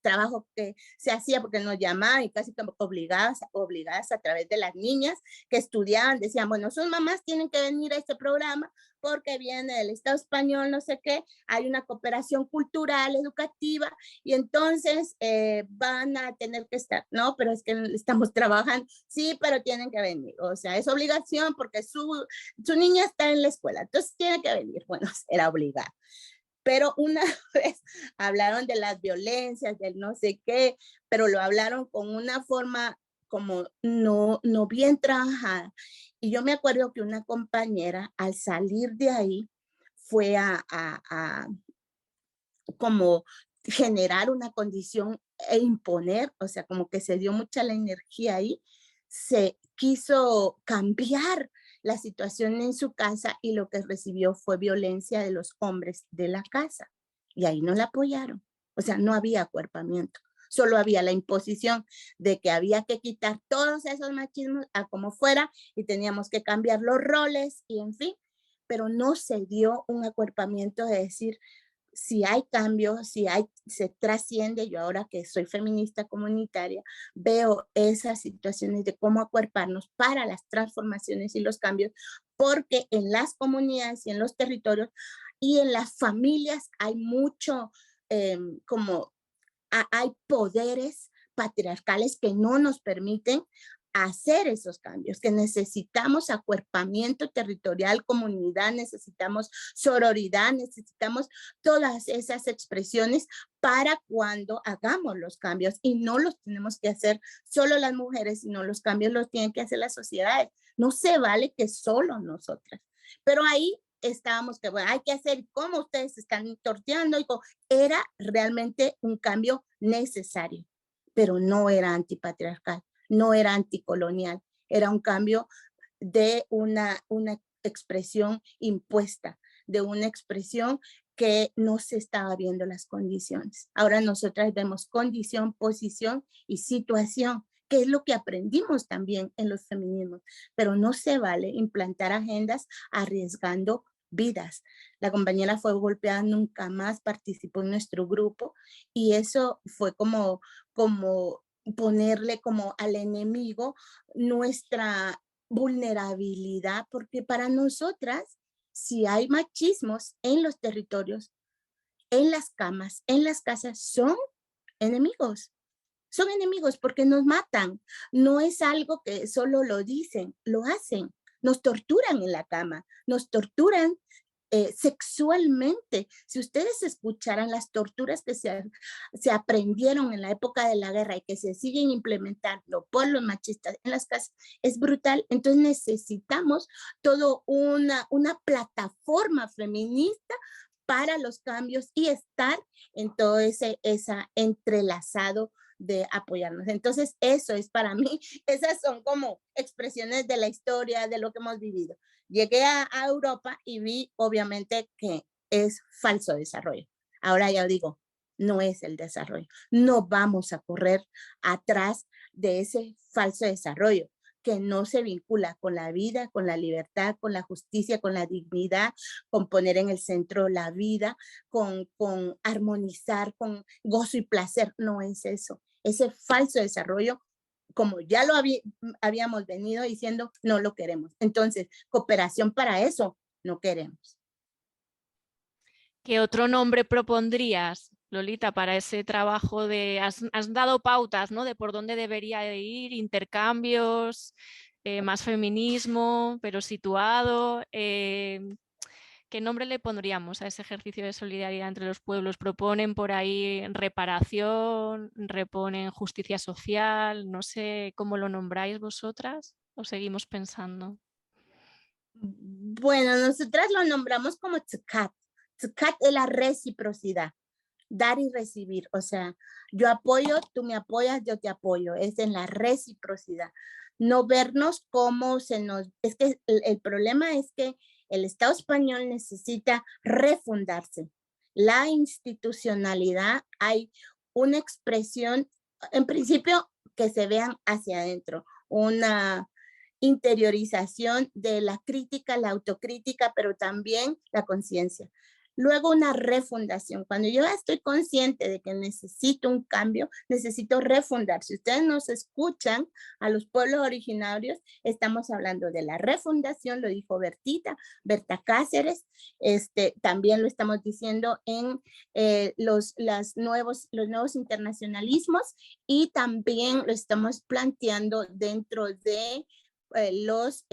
trabajos que se hacía, porque nos llamaban y casi como obligadas a través de las niñas que estudiaban, decían, bueno, sus mamás tienen que venir a este programa porque viene del Estado español, no sé qué, hay una cooperación cultural, educativa, y entonces van a tener que estar, no, pero es que estamos trabajando, sí, pero tienen que venir, o sea, es obligación porque su niña está en la escuela, entonces tiene que venir, bueno, era obligado. Pero una vez hablaron de las violencias, del no sé qué, pero lo hablaron con una forma como no bien trabajada. Y yo me acuerdo que una compañera al salir de ahí fue a como generar una condición e imponer, o sea, como que se dio mucha la energía ahí, se quiso cambiar la situación en su casa y lo que recibió fue violencia de los hombres de la casa. Y ahí no la apoyaron. O sea, no había acuerpamiento. Solo había la imposición de que había que quitar todos esos machismos a como fuera y teníamos que cambiar los roles y en fin, pero no se dio un acuerpamiento de decir, si hay cambios, se trasciende. Yo ahora que soy feminista comunitaria, veo esas situaciones de cómo acuerparnos para las transformaciones y los cambios, porque en las comunidades y en los territorios y en las familias hay mucho, hay poderes patriarcales que no nos permiten hacer esos cambios, que necesitamos acuerpamiento territorial, comunidad, necesitamos sororidad, necesitamos todas esas expresiones para cuando hagamos los cambios y no los tenemos que hacer solo las mujeres, sino los cambios los tienen que hacer las sociedades. No se vale que solo nosotras. Pero ahí estábamos que bueno, hay que hacer como ustedes están torteando y era realmente un cambio necesario, pero no era antipatriarcal. No era anticolonial, era un cambio de una expresión impuesta, de una expresión que no se estaba viendo las condiciones. Ahora nosotras vemos condición, posición y situación, que es lo que aprendimos también en los feminismos, pero no se vale implantar agendas arriesgando vidas. La compañera fue golpeada, nunca más participó en nuestro grupo y eso fue como ponerle como al enemigo nuestra vulnerabilidad, porque para nosotras, si hay machismos en los territorios, en las camas, en las casas, son enemigos. son enemigos porque nos matan. No es algo que solo lo dicen, lo hacen. Nos torturan en la cama, nos torturan sexualmente. Si ustedes escucharan las torturas que se aprendieron en la época de la guerra y que se siguen implementando por los machistas en las casas, es brutal. Entonces necesitamos toda una plataforma feminista para los cambios y estar en todo ese entrelazado de apoyarnos. Entonces, eso es para mí, esas son como expresiones de la historia, de lo que hemos vivido. Llegué a Europa y vi, obviamente, que es falso desarrollo. Ahora ya digo, no es el desarrollo. No vamos a correr atrás de ese falso desarrollo que no se vincula con la vida, con la libertad, con la justicia, con la dignidad, con poner en el centro la vida, con armonizar, con gozo y placer. No es eso. Ese falso desarrollo, como ya lo habíamos venido diciendo, no lo queremos. Entonces, cooperación para eso no queremos. ¿Qué otro nombre propondrías, Lolita, para ese trabajo de, has dado pautas, ¿no?, de por dónde debería de ir, intercambios, más feminismo, pero situado? ¿Qué nombre le pondríamos a ese ejercicio de solidaridad entre los pueblos? ¿Proponen por ahí reparación? ¿Reponen justicia social? No sé cómo lo nombráis vosotras, ¿o seguimos pensando? Bueno, nosotras lo nombramos como tzucat. Tzucat es la reciprocidad, dar y recibir. O sea, yo apoyo, tú me apoyas, yo te apoyo. Es en la reciprocidad. No vernos como se nos... Es que el problema es que el Estado español necesita refundarse. La institucionalidad, hay una expresión, en principio, que se vean hacia adentro, una interiorización de la crítica, la autocrítica, pero también la conciencia. Luego una refundación. Cuando yo estoy consciente de que necesito un cambio, necesito refundar. Si ustedes nos escuchan a los pueblos originarios, estamos hablando de la refundación, lo dijo Berta Cáceres, también lo estamos diciendo en los nuevos internacionalismos y también lo estamos planteando dentro de los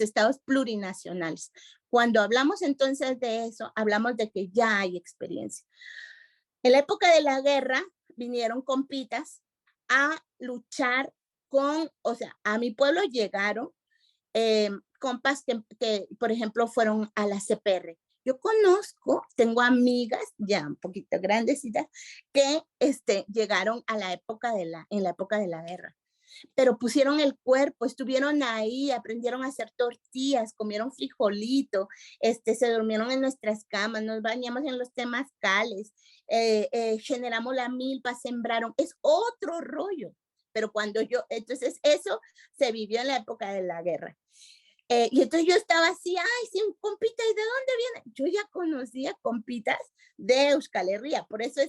estados plurinacionales. Cuando hablamos entonces de eso, hablamos de que ya hay experiencia. En la época de la guerra vinieron compitas a luchar o sea, a mi pueblo llegaron compas que, por ejemplo, fueron a la CPR. Yo conozco, tengo amigas ya un poquito grandecitas que llegaron a la época en la época de la guerra. Pero pusieron el cuerpo, estuvieron ahí, aprendieron a hacer tortillas, comieron frijolito, se durmieron en nuestras camas, nos bañamos en los temazcales, generamos la milpa, sembraron, es otro rollo. Pero entonces eso se vivió en la época de la guerra. Y entonces yo estaba así, ay, sí, compita, ¿y de dónde viene? Yo ya conocía compitas de Euskal Herria, por eso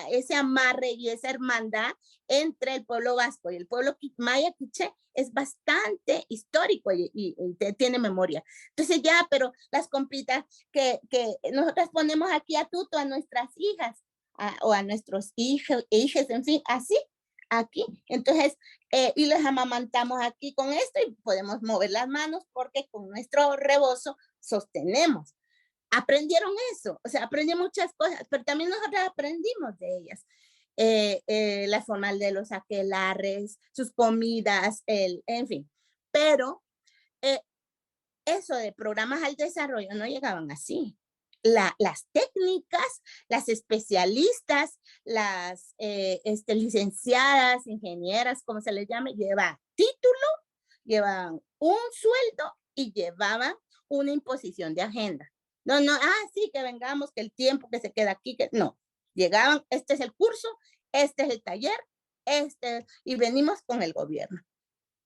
ese amarre y esa hermandad entre el pueblo vasco y el pueblo maya quiché es bastante histórico y tiene memoria. Entonces ya, pero las compitas que nosotras ponemos aquí a tuto a nuestras hijas o a nuestros hijos, en fin, así, aquí. Entonces, y les amamantamos aquí con esto y podemos mover las manos porque con nuestro rebozo sostenemos. Aprendieron eso, o sea, aprendí muchas cosas, pero también nosotros aprendimos de ellas. La forma de los aquelarres, sus comidas, en fin. Pero eso de programas al desarrollo no llegaban así. Las técnicas, las especialistas, las licenciadas, ingenieras, como se les llame, llevaban título, llevaban un sueldo y llevaban una imposición de agenda. No, sí, que vengamos, que el tiempo que se queda aquí, que no. Llegaban, este es el curso, este es el taller, y venimos con el gobierno.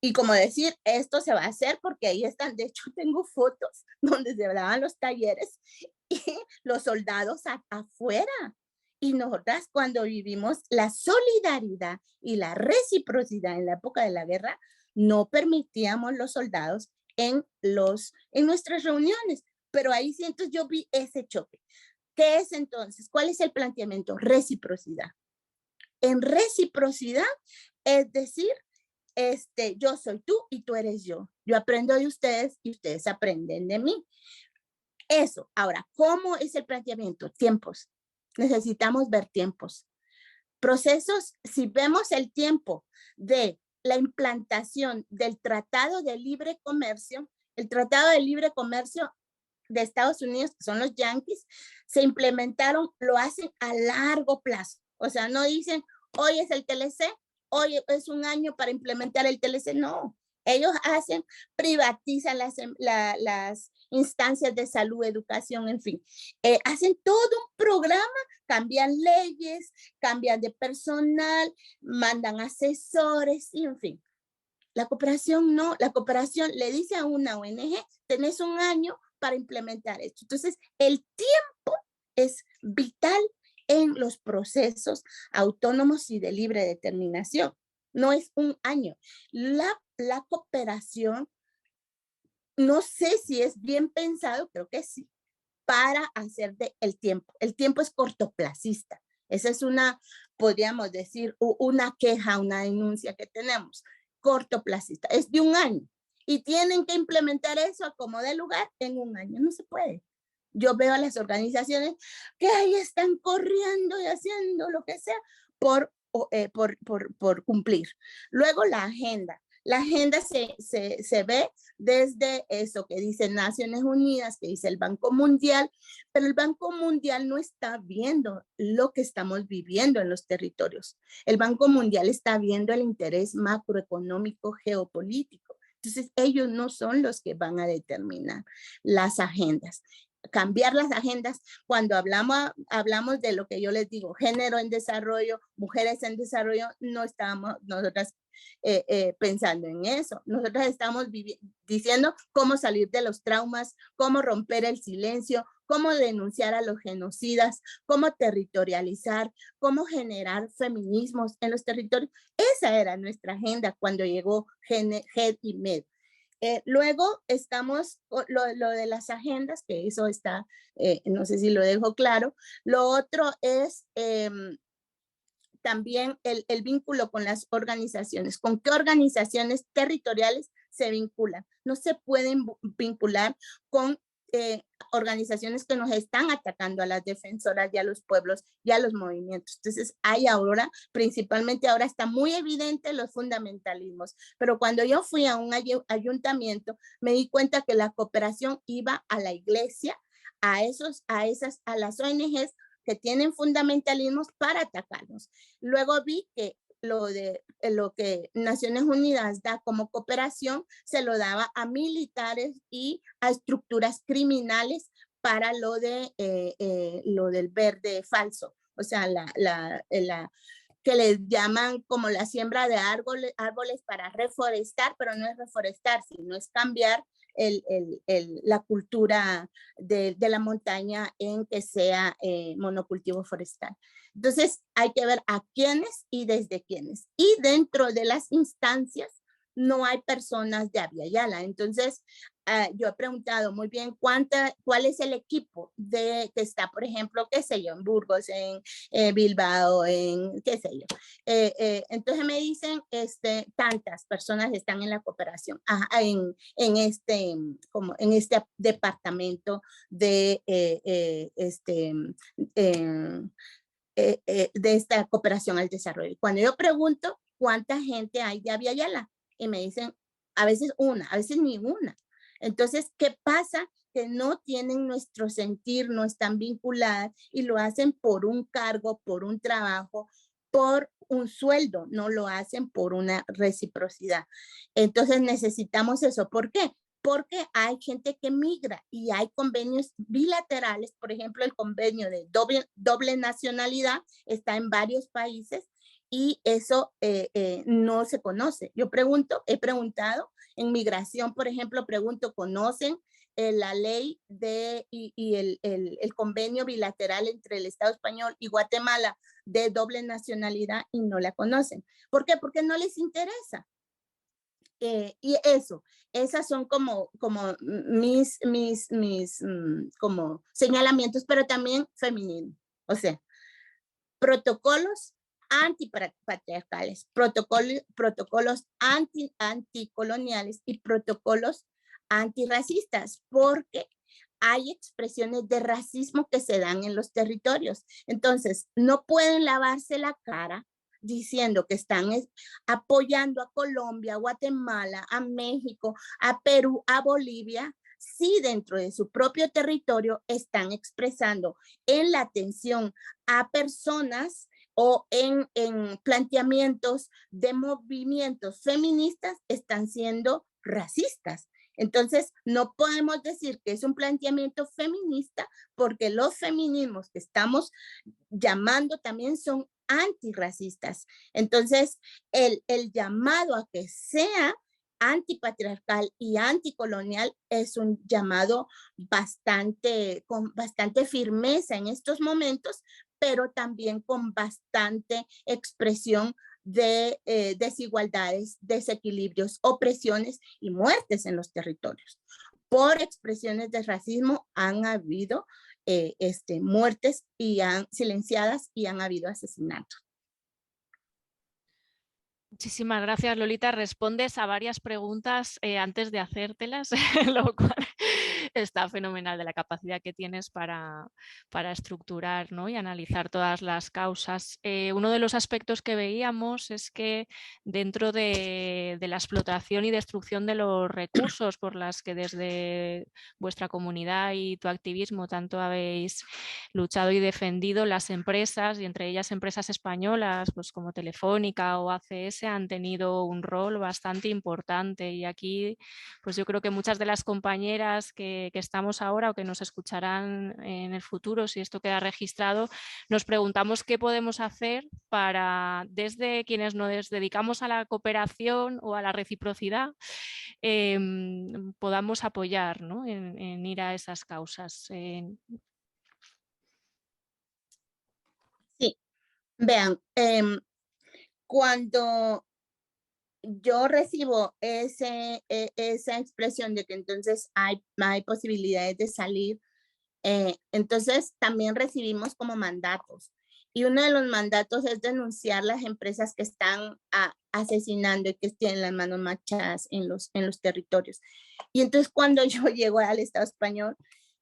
Y como decir, esto se va a hacer porque ahí están, de hecho tengo fotos donde se daban los talleres y los soldados afuera. Y nosotras cuando vivimos la solidaridad y la reciprocidad en la época de la guerra, no permitíamos los soldados en nuestras reuniones. Pero ahí sí, entonces yo vi ese choque. ¿Qué es entonces? ¿Cuál es el planteamiento? Reciprocidad. En reciprocidad, es decir, yo soy tú y tú eres yo. Yo aprendo de ustedes y ustedes aprenden de mí. Eso. Ahora, ¿cómo es el planteamiento? Tiempos. Necesitamos ver tiempos. Procesos, si vemos el tiempo de la implantación del Tratado de Libre Comercio, el Tratado de Libre Comercio de Estados Unidos, que son los yanquis, se implementaron, lo hacen a largo plazo. O sea, no dicen, hoy es el TLC, hoy es un año para implementar el TLC. No, ellos privatizan las instancias de salud, educación, en fin. Hacen todo un programa, cambian leyes, cambian de personal, mandan asesores, y en fin. La cooperación no, la cooperación le dice a una ONG, tenés un año para implementar esto. Entonces, el tiempo es vital en los procesos autónomos y de libre determinación. No es un año. La cooperación, no sé si es bien pensado, creo que sí, para hacer el tiempo. El tiempo es cortoplacista. Esa es podríamos decir, una queja, una denuncia que tenemos. Cortoplacista. Es de un año. Y tienen que implementar eso a como de lugar en un año. No se puede. Yo veo a las organizaciones que ahí están corriendo y haciendo lo que sea por cumplir. Luego la agenda. La agenda se ve desde eso que dice Naciones Unidas, que dice el Banco Mundial, pero el Banco Mundial no está viendo lo que estamos viviendo en los territorios. El Banco Mundial está viendo el interés macroeconómico geopolítico. Entonces, ellos no son los que van a determinar las agendas. Cambiar las agendas, cuando hablamos de lo que yo les digo, género en desarrollo, mujeres en desarrollo, no estamos nosotras pensando en eso. Nosotros estamos diciendo cómo salir de los traumas, cómo romper el silencio, cómo denunciar a los genocidas, cómo territorializar, cómo generar feminismos en los territorios. Esa era nuestra agenda cuando llegó GED y MED. Luego estamos lo de las agendas, que eso está, no sé si lo dejo claro. Lo otro es también el vínculo con las organizaciones. ¿Con qué organizaciones territoriales se vinculan? No se pueden vincular con organizaciones que nos están atacando a las defensoras y a los pueblos y a los movimientos. Entonces, hay ahora, principalmente ahora está muy evidente los fundamentalismos, pero cuando yo fui a un ayuntamiento, me di cuenta que la cooperación iba a la iglesia, a las ONGs que tienen fundamentalismos para atacarnos. Luego vi que lo que Naciones Unidas da como cooperación se lo daba a militares y a estructuras criminales para lo del verde falso, o sea, que les llaman como la siembra de árboles para reforestar, pero no es reforestar, sino es cambiar la cultura de la montaña en que sea monocultivo forestal. Entonces hay que ver a quiénes y desde quiénes. Y dentro de las instancias no hay personas de Abya Yala. Entonces yo he preguntado muy bien cuál es el equipo que está, por ejemplo, qué sé yo, en Burgos, en Bilbao, en qué sé yo. Entonces me dicen tantas personas están en la cooperación en este departamento de esta cooperación al desarrollo. Cuando yo pregunto cuánta gente hay de Abya Yala, y me dicen a veces una, a veces ni una. Entonces, ¿qué pasa? Que no tienen nuestro sentir, no están vinculadas y lo hacen por un cargo, por un trabajo, por un sueldo, no lo hacen por una reciprocidad. Entonces necesitamos eso. ¿Por qué? Porque hay gente que migra y hay convenios bilaterales, por ejemplo, el convenio de doble nacionalidad está en varios países y eso no se conoce. Yo he preguntado en migración, por ejemplo, ¿conocen la ley y el convenio bilateral entre el Estado español y Guatemala de doble nacionalidad? Y no la conocen. ¿Por qué? Porque no les interesa. Y esas son como mis como señalamientos, pero también feminismo. O sea, protocolos antipatriarcales, protocolos anticoloniales y protocolos antirracistas, porque hay expresiones de racismo que se dan en los territorios. Entonces, no pueden lavarse la cara diciendo que están apoyando a Colombia, a Guatemala, a México, a Perú, a Bolivia, si dentro de su propio territorio están expresando en la atención a personas o en planteamientos de movimientos feministas están siendo racistas. Entonces, no podemos decir que es un planteamiento feminista porque los feminismos que estamos llamando también son antirracistas. Entonces, el llamado a que sea antipatriarcal y anticolonial es un llamado con bastante firmeza en estos momentos, pero también con bastante expresión de desigualdades, desequilibrios, opresiones y muertes en los territorios. Por expresiones de racismo han habido muertes silenciadas y han habido asesinatos. Muchísimas gracias, Lolita. Respondes a varias preguntas antes de hacértelas, lo cual está fenomenal, de la capacidad que tienes para estructurar, ¿no?, y analizar todas las causas. Uno de los aspectos que veíamos es que dentro de la explotación y destrucción de los recursos por las que desde vuestra comunidad y tu activismo tanto habéis luchado y defendido, las empresas, y entre ellas empresas españolas pues como Telefónica o ACS, han tenido un rol bastante importante, y aquí pues yo creo que muchas de las compañeras que estamos ahora o que nos escucharán en el futuro, si esto queda registrado, nos preguntamos qué podemos hacer para, desde quienes nos dedicamos a la cooperación o a la reciprocidad, podamos apoyar, ¿no?, en ir a esas causas. Sí, vean, cuando yo recibo esa expresión de que entonces hay posibilidades de salir, entonces también recibimos como mandatos. Y uno de los mandatos es denunciar las empresas que están asesinando y que tienen las manos manchadas en los territorios. Y entonces cuando yo llego al Estado español,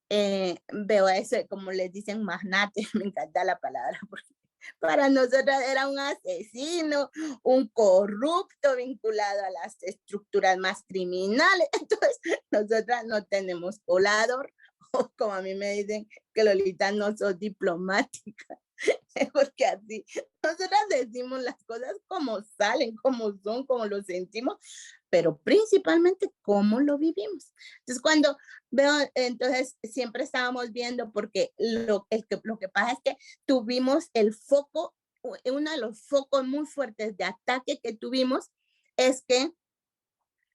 veo eso, como les dicen, magnate, me encanta la palabra, porque para nosotros era un asesino, un corrupto vinculado a las estructuras más criminales. Entonces, nosotras no tenemos colador, o como a mí me dicen que Lolita no sos diplomática, porque así nosotras decimos las cosas como salen, como son, como lo sentimos, pero principalmente cómo lo vivimos. Entonces, cuando veo, entonces siempre estábamos viendo, porque lo que pasa es que tuvimos el foco, uno de los focos muy fuertes de ataque que tuvimos es que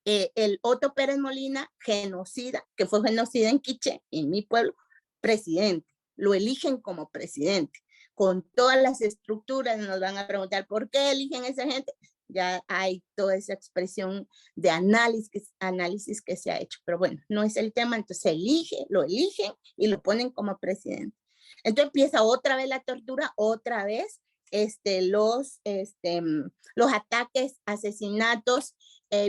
el Otto Pérez Molina, genocida, que fue genocida en Quiché, en mi pueblo, presidente, lo eligen como presidente, con todas las estructuras. Nos van a preguntar por qué eligen a esa gente. Ya hay toda esa expresión de análisis que se ha hecho, pero bueno, no es el tema. Entonces lo eligen y lo ponen como presidente. Entonces empieza otra vez la tortura, otra vez los ataques, asesinatos,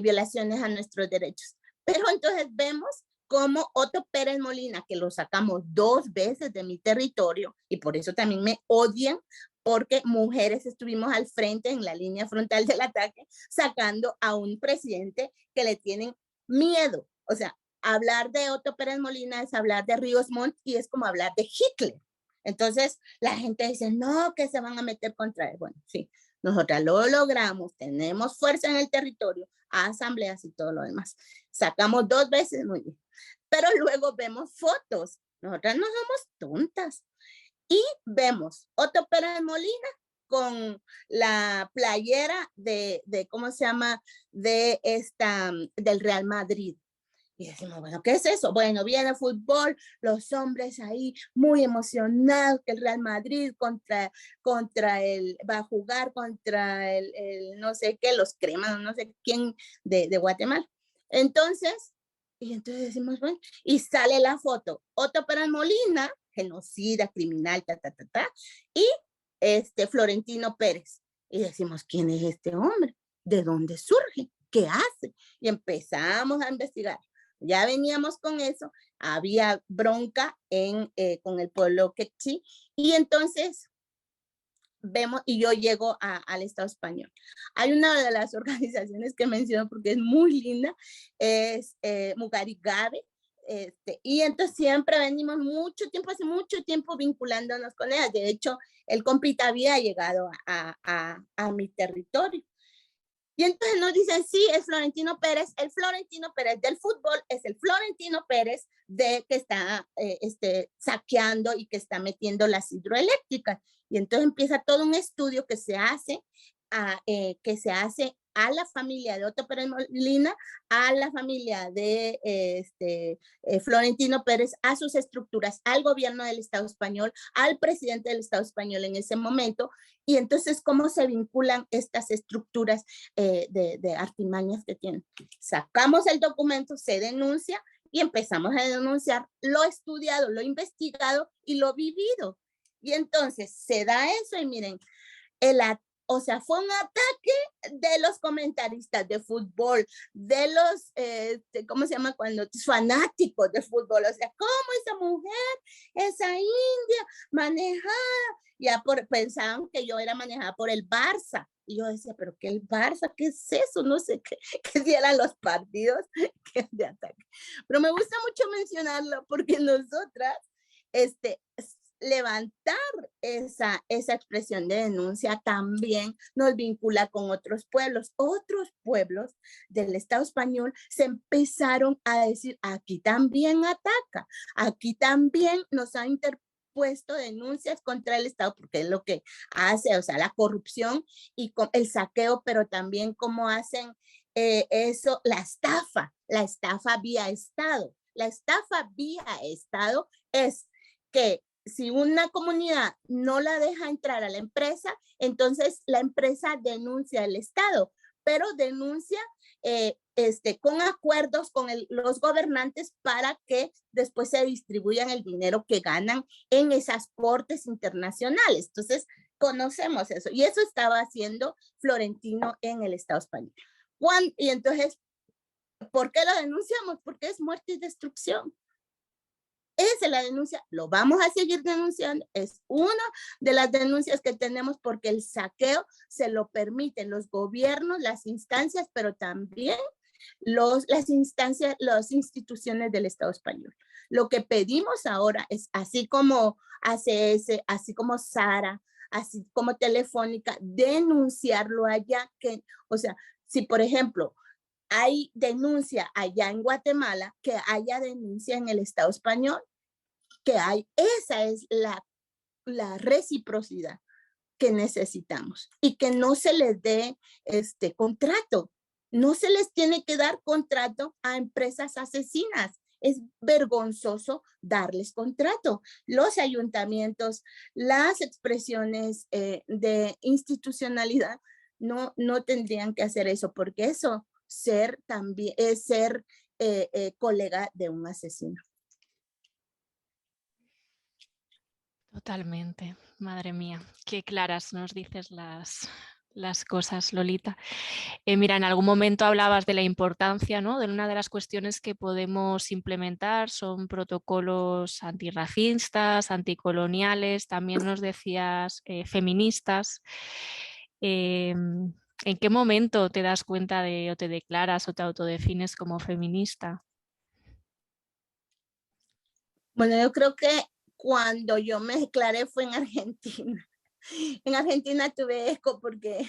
violaciones a nuestros derechos. Pero entonces vemos como Otto Pérez Molina, que lo sacamos 2 veces de mi territorio, y por eso también me odian, porque mujeres estuvimos al frente en la línea frontal del ataque, sacando a un presidente que le tienen miedo. O sea, hablar de Otto Pérez Molina es hablar de Ríos Montt y es como hablar de Hitler. Entonces la gente dice, no, que se van a meter contra él. Bueno, sí, nosotras lo logramos, tenemos fuerza en el territorio, asambleas y todo lo demás. Sacamos 2 veces, muy bien. Pero luego vemos fotos. Nosotras no somos tontas. Y vemos Otto Pérez Molina con la playera de ¿cómo se llama? Del Real Madrid. Y decimos, bueno, ¿qué es eso? Bueno, viene el fútbol, los hombres ahí muy emocionados que el Real Madrid va a jugar contra el no sé qué, los cremas, no sé quién de Guatemala. Entonces decimos, bueno, y sale la foto, Otto Pérez Molina, genocida, criminal, y Florentino Pérez. Y decimos, ¿quién es este hombre? ¿De dónde surge? ¿Qué hace? Y empezamos a investigar. Ya veníamos con eso, había bronca con el pueblo quechí, y entonces vemos, y yo llego al Estado español. Hay una de las organizaciones que menciono porque es muy linda, es Mugarigabe, y entonces siempre venimos hace mucho tiempo vinculándonos con ella. De hecho, el compita había llegado a mi territorio. Y entonces nos dicen, sí, es Florentino Pérez. El Florentino Pérez del fútbol es el Florentino Pérez que está saqueando y que está metiendo las hidroeléctricas. Y entonces empieza todo un estudio que se hace a la familia de Otto Pérez Molina, a la familia de Florentino Pérez, a sus estructuras, al gobierno del Estado español, al presidente del Estado español en ese momento, y entonces cómo se vinculan estas estructuras de artimañas que tienen. Sacamos el documento, se denuncia y empezamos a denunciar lo estudiado, lo investigado y lo vivido. Y entonces se da eso y miren, o sea, fue un ataque de los comentaristas de fútbol, de los, ¿cómo se llama? Cuando fanáticos de fútbol. O sea, ¿cómo esa mujer, esa india, manejada? Pensaban que yo era manejada por el Barça. Y yo decía, ¿pero qué el Barça? ¿Qué es eso? No sé qué si eran los partidos de ataque. Pero me gusta mucho mencionarlo porque nosotras, levantar esa expresión de denuncia también nos vincula con otros pueblos. Otros pueblos del Estado español se empezaron a decir, aquí también ataca, aquí también nos ha interpuesto denuncias contra el Estado, porque es lo que hace, o sea, la corrupción y el saqueo, pero también cómo hacen eso, la estafa vía Estado. La estafa vía Estado es que si una comunidad no la deja entrar a la empresa, entonces la empresa denuncia al Estado, pero denuncia con acuerdos con los gobernantes para que después se distribuyan el dinero que ganan en esas cortes internacionales. Entonces, conocemos eso. Y eso estaba haciendo Florentino en el Estado español. Y entonces, ¿por qué lo denunciamos? Porque es muerte y destrucción. Esa es la denuncia, lo vamos a seguir denunciando, es una de las denuncias que tenemos porque el saqueo se lo permiten los gobiernos, las instancias, pero también las instituciones del Estado español. Lo que pedimos ahora es, así como ACS, así como SARA, así como Telefónica, denunciarlo allá, o sea, si por ejemplo, hay denuncia allá en Guatemala, que haya denuncia en el Estado español, que hay. Esa es la reciprocidad que necesitamos y que no se les dé contrato. No se les tiene que dar contrato a empresas asesinas. Es vergonzoso darles contrato. Los ayuntamientos, las expresiones de institucionalidad no tendrían que hacer eso, porque eso es ser colega de un asesino. Totalmente, madre mía, qué claras nos dices las cosas, Lolita. Mira, en algún momento hablabas de la importancia, ¿no? De una de las cuestiones que podemos implementar son protocolos antirracistas, anticoloniales, también nos decías feministas. ¿En qué momento te das cuenta o te declaras o te autodefines como feminista? Bueno, yo creo que cuando yo me declaré fue en Argentina. En Argentina tuve eco porque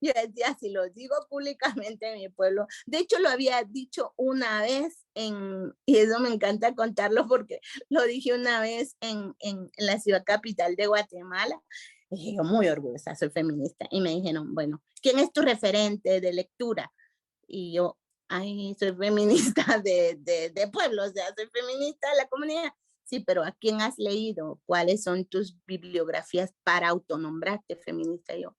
yo decía, si lo digo públicamente en mi pueblo, de hecho lo había dicho una vez y eso me encanta contarlo porque lo dije una vez en la ciudad capital de Guatemala. Y yo muy orgullosa, soy feminista. Y me dijeron, bueno, ¿quién es tu referente de lectura? Y yo, ay, soy feminista de pueblo, o sea, soy feminista de la comunidad. Sí, pero ¿a quién has leído? ¿Cuáles son tus bibliografías para autonombrarte feminista? Yo,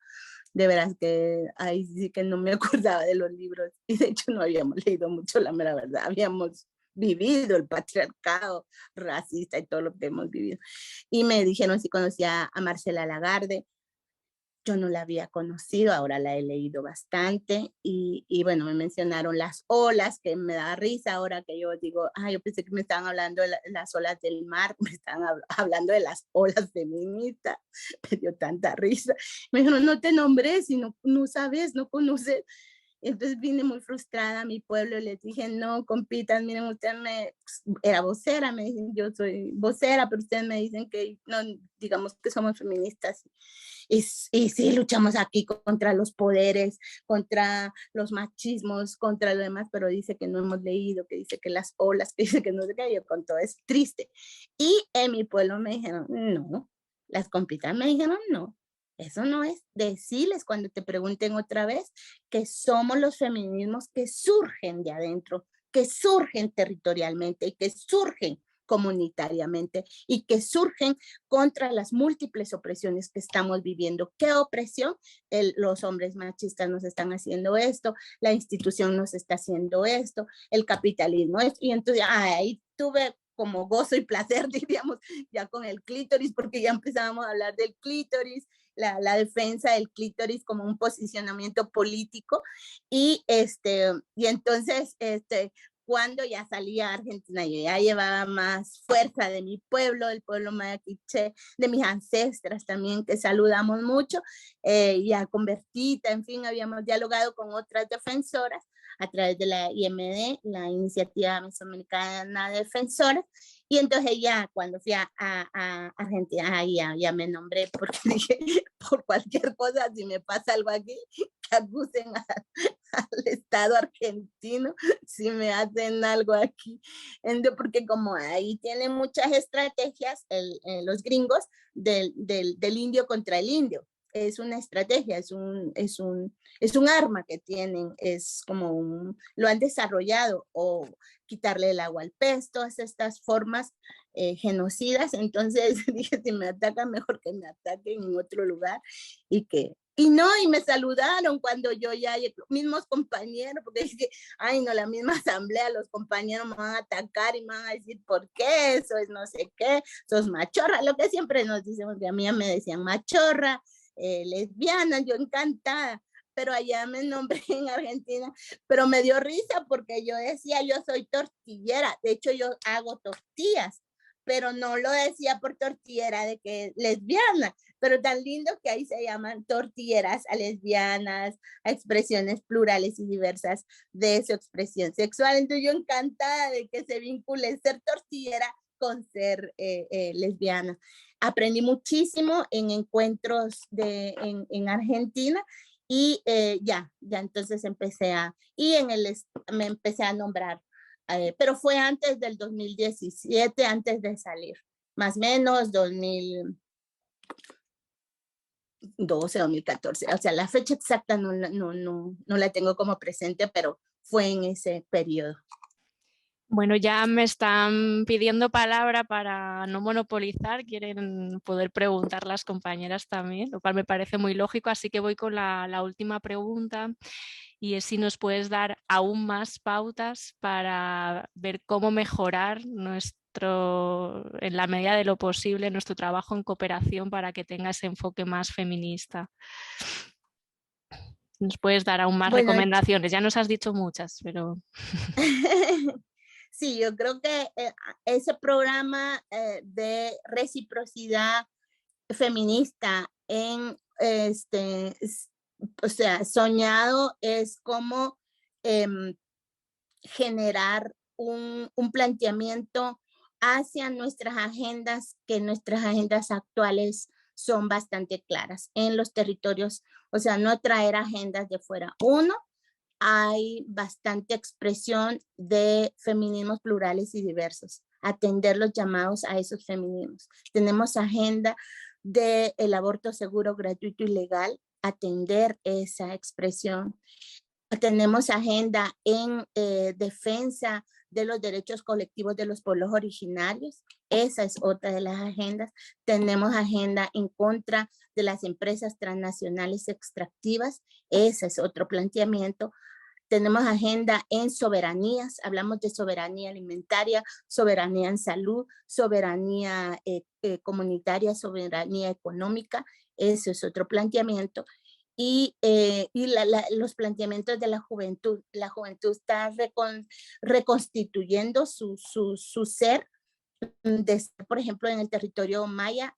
de veras que ahí sí que no me acordaba de los libros. Y de hecho no habíamos leído mucho, la mera verdad. Habíamos vivido el patriarcado racista y todo lo que hemos vivido. Y me dijeron si conocía a Marcela Lagarde. Yo no la había conocido, ahora la he leído bastante y bueno, me mencionaron las olas, que me da risa ahora que yo digo, yo pensé que me estaban hablando de las olas del mar, me estaban hablando de las olas feministas, me dio tanta risa. Me dijeron, no te nombré, si no sabes, no conoces. Entonces vine muy frustrada a mi pueblo y les dije, no, compitas, miren, usted era vocera, me dicen, yo soy vocera, pero ustedes me dicen que no, digamos que somos feministas. Y sí, luchamos aquí contra los poderes, contra los machismos, contra lo demás, pero dice que no hemos leído, que dice que las olas, que dice que no sé qué, yo con todo es triste. Y en mi pueblo me dijeron, no, las compitas me dijeron, no. Eso no es decirles cuando te pregunten otra vez que somos los feminismos que surgen de adentro, que surgen territorialmente y que surgen comunitariamente y que surgen contra las múltiples opresiones que estamos viviendo. ¿Qué opresión? Los hombres machistas nos están haciendo esto, la institución nos está haciendo esto, el capitalismo esto. Y entonces ahí tuve como gozo y placer, diríamos, ya con el clítoris, porque ya empezábamos a hablar del clítoris, la defensa del clítoris como un posicionamiento político. Y entonces, cuando ya salía a Argentina, yo ya llevaba más fuerza de mi pueblo, del pueblo maya quiché, de mis ancestras también, que saludamos mucho, ya convertida, en fin, habíamos dialogado con otras defensoras a través de la IMD, la Iniciativa Mesoamericana de Defensoras, y entonces ya cuando fui a Argentina, ya me nombré porque dije, por cualquier cosa, si me pasa algo aquí, que acusen al Estado argentino si me hacen algo aquí. Entonces, porque como ahí tienen muchas estrategias los gringos del indio contra el indio. Es una estrategia, es un arma que tienen, es como lo han desarrollado, o quitarle el agua al pez, todas estas formas genocidas. Entonces dije, si me atacan, mejor que me ataquen en otro lugar. Y me saludaron cuando yo ya, mismos compañeros, porque dije, no, la misma asamblea, los compañeros me van a atacar y me van a decir, ¿por qué? Eso es no sé qué, sos machorra, lo que siempre nos dicen, porque a mí me decían machorra, lesbiana, yo encantada, pero allá me nombré en Argentina, pero me dio risa porque yo decía, yo soy tortillera, de hecho yo hago tortillas, pero no lo decía por tortillera de que lesbiana, pero tan lindo que ahí se llaman tortilleras a lesbianas, a expresiones plurales y diversas de su expresión sexual. Entonces yo encantada de que se vincule ser tortillera con ser lesbiana. Aprendí muchísimo en encuentros en Argentina y ya entonces me empecé a nombrar, pero fue antes del 2017, antes de salir, más o menos 2012, 2014, o sea, la fecha exacta no la tengo como presente, pero fue en ese periodo. Bueno, ya me están pidiendo palabra para no monopolizar, quieren poder preguntar las compañeras también, lo cual me parece muy lógico, así que voy con la última pregunta, y es si nos puedes dar aún más pautas para ver cómo mejorar en la medida de lo posible, nuestro trabajo en cooperación para que tenga ese enfoque más feminista. Nos puedes dar aún más recomendaciones, ya nos has dicho muchas, pero... Sí, yo creo que ese programa de reciprocidad feminista o sea, soñado es como generar un planteamiento hacia nuestras agendas, que nuestras agendas actuales son bastante claras en los territorios, o sea, no traer agendas de fuera. Uno, hay bastante expresión de feminismos plurales y diversos, atender los llamados a esos feminismos. Tenemos agenda del aborto seguro, gratuito y legal, atender esa expresión. Tenemos agenda en defensa de los derechos colectivos de los pueblos originarios. Esa es otra de las agendas. Tenemos agenda en contra de las empresas transnacionales extractivas. Ese es otro planteamiento. Tenemos agenda en soberanías. Hablamos de soberanía alimentaria, soberanía en salud, soberanía comunitaria, soberanía económica. Ese es otro planteamiento. Y los planteamientos de la juventud. La juventud está reconstituyendo su ser. Por ejemplo, en el territorio maya,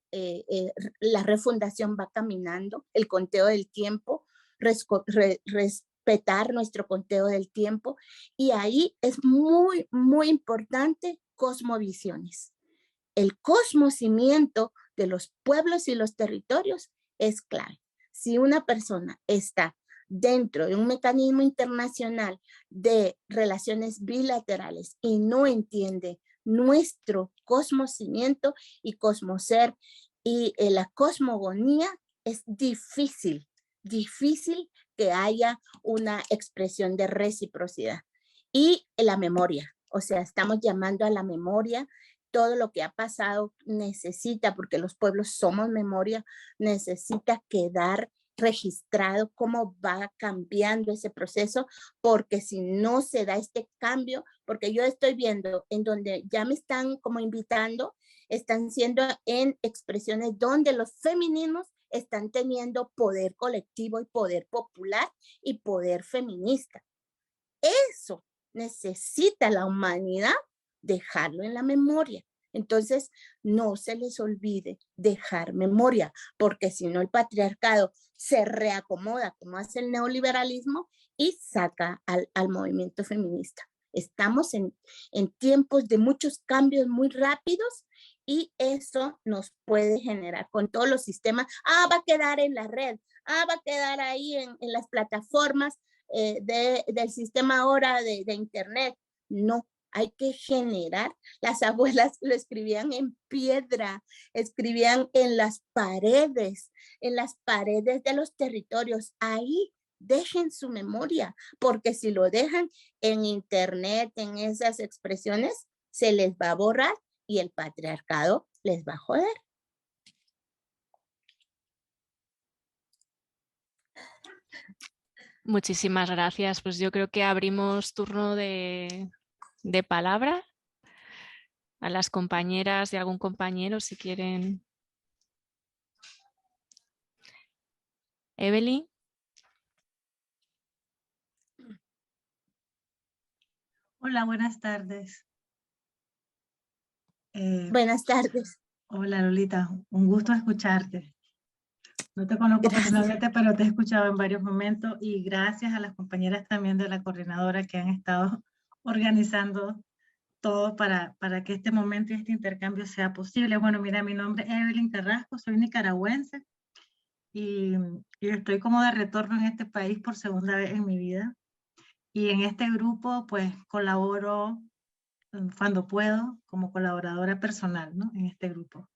la refundación va caminando, el conteo del tiempo, respetar nuestro conteo del tiempo. Y ahí es muy, muy importante cosmovisiones. El cosmocimiento de los pueblos y los territorios es clave. Si una persona está dentro de un mecanismo internacional de relaciones bilaterales y no entiende nuestro cosmocimiento y cosmoser y la cosmogonía, es difícil que haya una expresión de reciprocidad. Y la memoria, o sea, estamos llamando a la memoria. Todo lo que ha pasado necesita, porque los pueblos somos memoria, necesita quedar registrado cómo va cambiando ese proceso, porque si no se da este cambio, porque yo estoy viendo en donde ya me están como invitando, están siendo en expresiones donde los feminismos están teniendo poder colectivo y poder popular y poder feminista. Eso necesita la humanidad dejarlo en la memoria. Entonces, no se les olvide dejar memoria, porque si no el patriarcado se reacomoda como hace el neoliberalismo y saca al movimiento feminista. Estamos en tiempos de muchos cambios muy rápidos y eso nos puede generar con todos los sistemas. Va a quedar en la red, va a quedar ahí en las plataformas del sistema ahora de internet. No, hay que generar. Las abuelas lo escribían en piedra, escribían en las paredes de los territorios. Ahí dejen su memoria, porque si lo dejan en internet, en esas expresiones, se les va a borrar y el patriarcado les va a joder. Muchísimas gracias. Pues yo creo que abrimos turno de palabra a las compañeras y algún compañero si quieren. Evelyn. Hola, buenas tardes. Buenas tardes. Hola Lolita, un gusto escucharte. No te conozco personalmente, pero te he escuchado en varios momentos y gracias a las compañeras también de la coordinadora que han estado organizando todo para que este momento y este intercambio sea posible. Bueno, mira, mi nombre es Evelyn Carrasco, soy nicaragüense y estoy como de retorno en este país por segunda vez en mi vida. Y en este grupo pues colaboro cuando puedo como colaboradora personal, ¿no? En este grupo.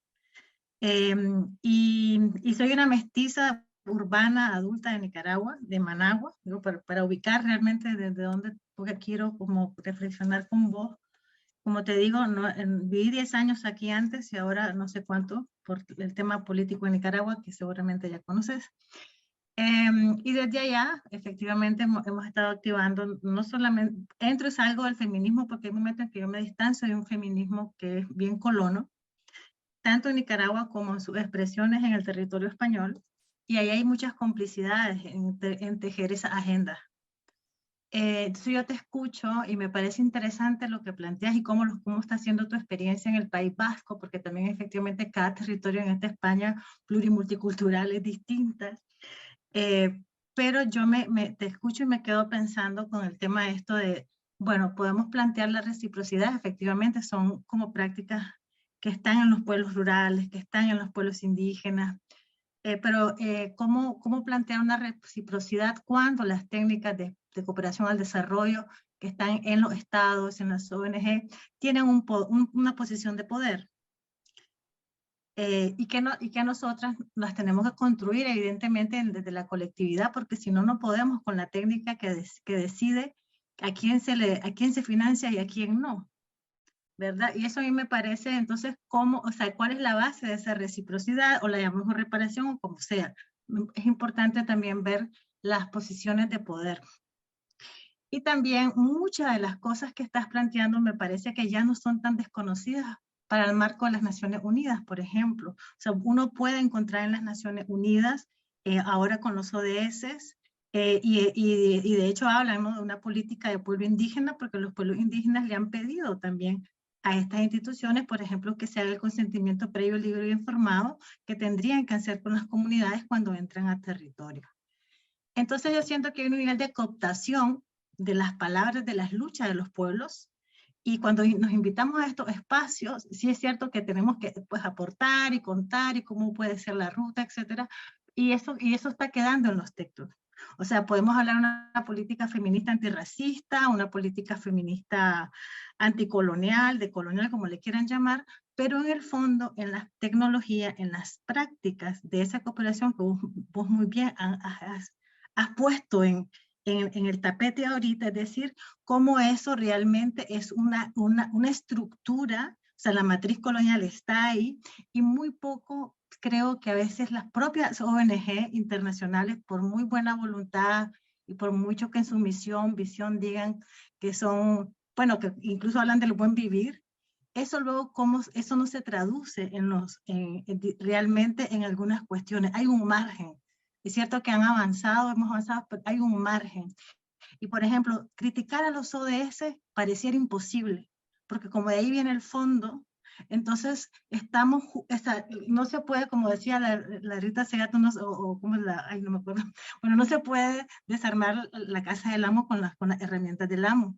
Y soy una mestiza urbana adulta de Nicaragua, de Managua, digo, para ubicar realmente desde dónde, porque quiero como reflexionar con vos. Como te digo, viví 10 años aquí antes y ahora no sé cuánto por el tema político en Nicaragua, que seguramente ya conoces. Y desde allá, efectivamente, hemos estado activando, no solamente, entro y salgo del feminismo, porque hay momentos en que yo me distancio de un feminismo que es bien colono, tanto en Nicaragua como en sus expresiones en el territorio español, y ahí hay muchas complicidades en tejer esa agenda. Entonces yo te escucho y me parece interesante lo que planteas y cómo está siendo tu experiencia en el País Vasco, porque también efectivamente cada territorio en esta España plurimulticultural es distinta. Pero yo te escucho y me quedo pensando con el tema de esto de, bueno, podemos plantear la reciprocidad, efectivamente son como prácticas que están en los pueblos rurales, que están en los pueblos indígenas, pero ¿cómo plantear una reciprocidad cuando las técnicas de cooperación al desarrollo que están en los estados, en las ONG, tienen una posición de poder? y que nosotras las tenemos que construir evidentemente desde la colectividad, porque si no, no podemos con la técnica que decide a quién se financia y a quién no, ¿verdad? Y eso a mí me parece, entonces, ¿cuál es la base de esa reciprocidad, o la llamamos reparación, o como sea? Es importante también ver las posiciones de poder. Y también muchas de las cosas que estás planteando me parece que ya no son tan desconocidas para el marco de las Naciones Unidas, por ejemplo. O sea, uno puede encontrar en las Naciones Unidas, ahora con los ODS, y de hecho hablamos de una política de pueblo indígena, porque los pueblos indígenas le han pedido también a estas instituciones, por ejemplo, que se haga el consentimiento previo, libre y informado, que tendrían que hacer con las comunidades cuando entran a territorio. Entonces yo siento que hay un nivel de cooptación de las palabras, de las luchas de los pueblos, y cuando nos invitamos a estos espacios, sí es cierto que tenemos que, pues, aportar y contar y cómo puede ser la ruta, etcétera, y eso está quedando en los textos. O sea, podemos hablar de una política feminista antirracista, una política feminista anticolonial, decolonial, como le quieran llamar, pero en el fondo, en la tecnología, en las prácticas de esa cooperación que vos muy bien has puesto en el tapete ahorita, es decir, cómo eso realmente es una estructura, o sea, la matriz colonial está ahí, y muy poco creo que a veces las propias ONG internacionales, por muy buena voluntad y por mucho que en su visión digan que son, bueno, que incluso hablan del buen vivir, eso luego, eso no se traduce realmente en algunas cuestiones. Hay un margen. Es cierto que hemos avanzado, pero hay un margen. Y por ejemplo, criticar a los ODS pareciera imposible, porque como de ahí viene el fondo, entonces no se puede, como decía la Rita Segato, ¿cómo es ay, no me acuerdo. Bueno, no se puede desarmar la casa del amo con las herramientas del amo.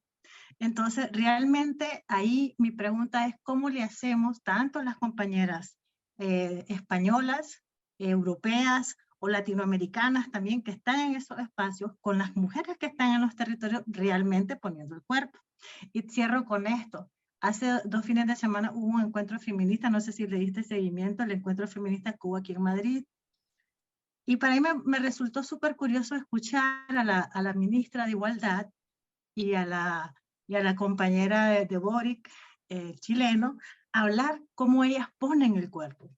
Entonces, realmente ahí mi pregunta es cómo le hacemos tanto las compañeras españolas, europeas o latinoamericanas también que están en esos espacios, con las mujeres que están en los territorios realmente poniendo el cuerpo. Y cierro con esto. Hace 2 fines de semana hubo un encuentro feminista, no sé si le diste seguimiento, el encuentro feminista que hubo aquí en Madrid. Y para mí me resultó súper curioso escuchar a la ministra de Igualdad y a la compañera de Boric, chileno, hablar cómo ellas ponen el cuerpo.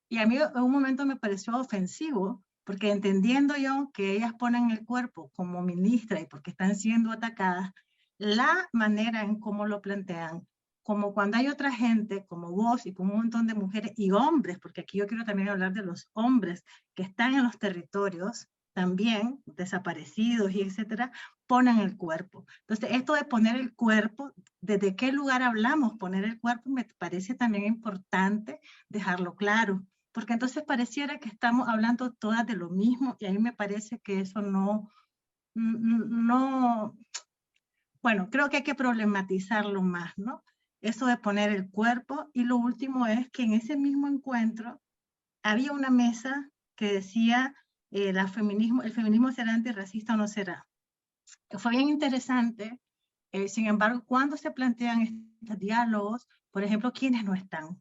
Y a mí en un momento me pareció ofensivo, porque entendiendo yo que ellas ponen el cuerpo como ministra y porque están siendo atacadas, la manera en cómo lo plantean, como cuando hay otra gente, como vos y como un montón de mujeres y hombres, porque aquí yo quiero también hablar de los hombres que están en los territorios, también desaparecidos y etcétera, ponen el cuerpo. Entonces, esto de poner el cuerpo, ¿desde qué lugar hablamos? Poner el cuerpo me parece también importante dejarlo claro, porque entonces pareciera que estamos hablando todas de lo mismo, y a mí me parece que eso no, bueno, creo que hay que problematizarlo más, ¿no? Eso de poner el cuerpo. Y lo último es que en ese mismo encuentro había una mesa que decía el feminismo será antirracista o no será. Fue bien interesante. Sin embargo, cuando se plantean estos diálogos, por ejemplo, ¿quiénes no están?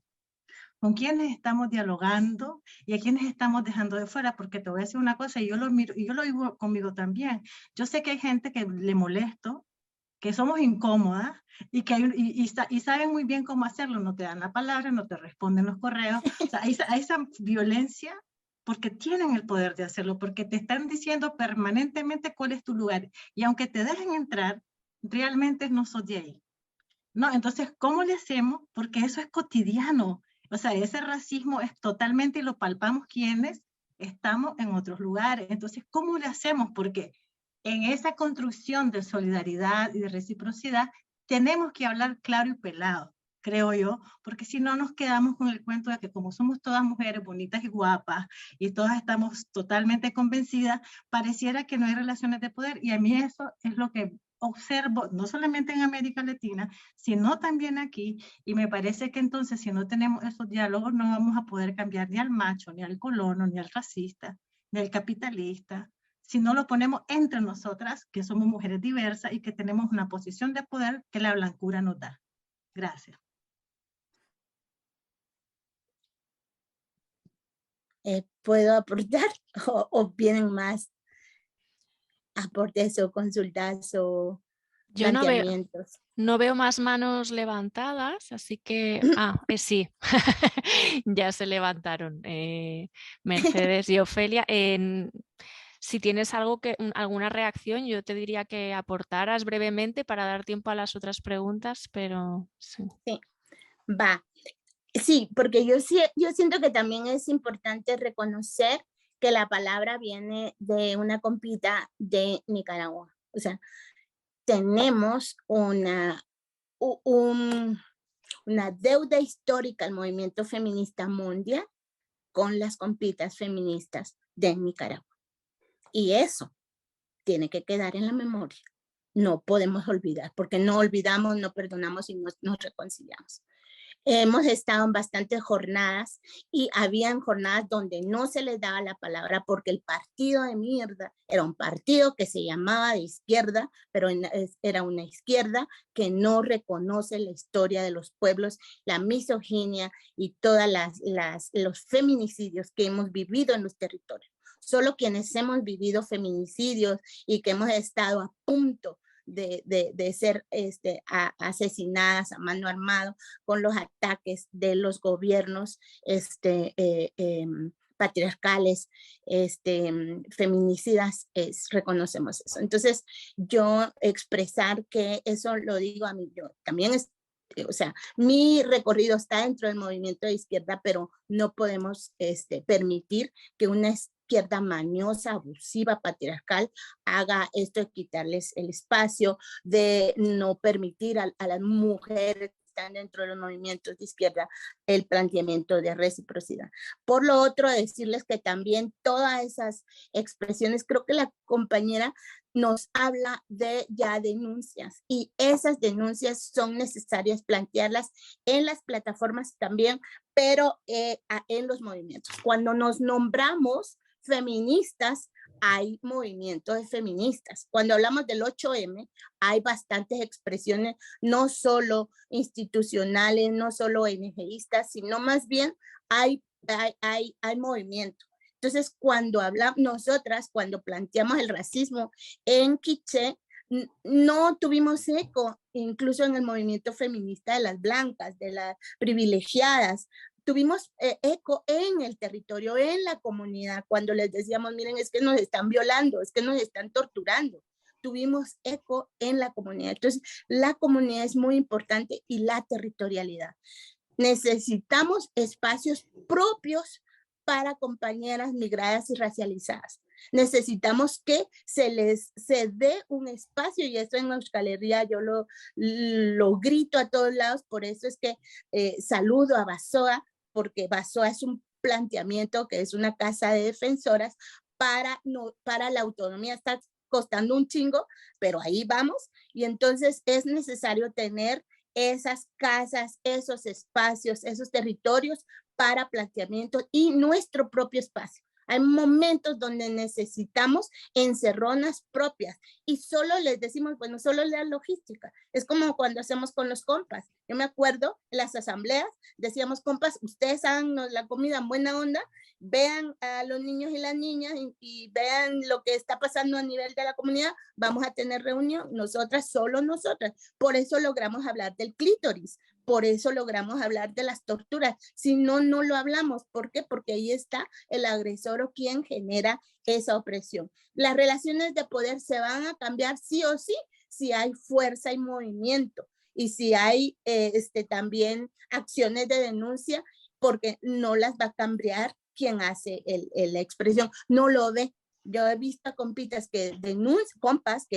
¿Con quiénes estamos dialogando y a quiénes estamos dejando de fuera? Porque te voy a decir una cosa, y yo lo miro, y yo lo digo conmigo también. Yo sé que hay gente que le molesto, que somos incómodas y saben muy bien cómo hacerlo, no te dan la palabra, no te responden los correos, o sea, hay esa violencia porque tienen el poder de hacerlo, porque te están diciendo permanentemente cuál es tu lugar, y aunque te dejen entrar, realmente no sos de ahí. No, entonces, ¿cómo le hacemos? Porque eso es cotidiano, o sea, ese racismo es totalmente, y lo palpamos quienes estamos en otros lugares. Entonces, ¿cómo le hacemos? Porque en esa construcción de solidaridad y de reciprocidad tenemos que hablar claro y pelado, creo yo, porque si no nos quedamos con el cuento de que como somos todas mujeres bonitas y guapas y todas estamos totalmente convencidas, pareciera que no hay relaciones de poder, y a mí eso es lo que observo, no solamente en América Latina, sino también aquí, y me parece que entonces si no tenemos esos diálogos no vamos a poder cambiar ni al macho, ni al colono, ni al racista, ni al capitalista, si no lo ponemos entre nosotras, que somos mujeres diversas y que tenemos una posición de poder que la blancura nos da. Gracias. puedo aportar o vienen más aportes o consultas o Yo planteamientos? no veo más manos levantadas, así que... sí, ya se levantaron. Mercedes y Ofelia. Si tienes alguna reacción, yo te diría que aportaras brevemente para dar tiempo a las otras preguntas, pero sí. Sí, va. Sí, porque yo siento que también es importante reconocer que la palabra viene de una compita de Nicaragua. O sea, tenemos una deuda histórica al movimiento feminista mundial con las compitas feministas de Nicaragua. Y eso tiene que quedar en la memoria. No podemos olvidar, porque no olvidamos, no perdonamos y no nos reconciliamos. Hemos estado en bastantes jornadas y habían jornadas donde no se les daba la palabra porque el partido de mierda era un partido que se llamaba de izquierda, pero era una izquierda que no reconoce la historia de los pueblos, la misoginia y todos los feminicidios que hemos vivido en los territorios. Solo quienes hemos vivido feminicidios y que hemos estado a punto de ser asesinadas a mano armada con los ataques de los gobiernos patriarcales, feminicidas, reconocemos eso. Entonces, yo expresar que eso lo digo a mí, yo también o sea, mi recorrido está dentro del movimiento de izquierda, pero no podemos permitir que una izquierda mañosa, abusiva, patriarcal, haga esto de quitarles el espacio, de no permitir a las mujeres que están dentro de los movimientos de izquierda el planteamiento de reciprocidad. Por lo otro, decirles que también todas esas expresiones, creo que la compañera nos habla de ya denuncias y esas denuncias son necesarias plantearlas en las plataformas también, pero en los movimientos. Cuando nos nombramos feministas, hay movimientos de feministas. Cuando hablamos del 8M, hay bastantes expresiones, no solo institucionales, no solo ONGistas, sino más bien hay movimiento. Entonces, cuando hablamos nosotras, cuando planteamos el racismo en Quiché, no tuvimos eco, incluso en el movimiento feminista de las blancas, de las privilegiadas. Tuvimos eco en el territorio, en la comunidad, cuando les decíamos, miren, es que nos están violando, es que nos están torturando. Tuvimos eco en la comunidad. Entonces, la comunidad es muy importante y la territorialidad. Necesitamos espacios propios para compañeras migradas y racializadas. Necesitamos que se dé un espacio, y esto en Euskal Herria yo lo grito a todos lados, por eso es que saludo a Basoa, porque Basoa es un planteamiento que es una casa de defensoras para la autonomía. Está costando un chingo, pero ahí vamos, y entonces es necesario tener esas casas, esos espacios, esos territorios para planteamiento y nuestro propio espacio. Hay momentos donde necesitamos encerronas propias y solo les decimos, bueno, solo la logística. Es como cuando hacemos con los compas. Yo me acuerdo en las asambleas, decíamos, compas, ustedes hagan la comida en buena onda, vean a los niños y las niñas y vean lo que está pasando a nivel de la comunidad, vamos a tener reunión, nosotras, solo nosotras. Por eso logramos hablar del clítoris, por eso logramos hablar de las torturas. Si no, no lo hablamos. ¿Por qué? Porque ahí está el agresor o quien genera esa opresión. Las relaciones de poder se van a cambiar sí o sí si hay fuerza y movimiento y si hay también acciones de denuncia, porque no las va a cambiar quien hace la expresión. No lo ve. Yo he visto a compas que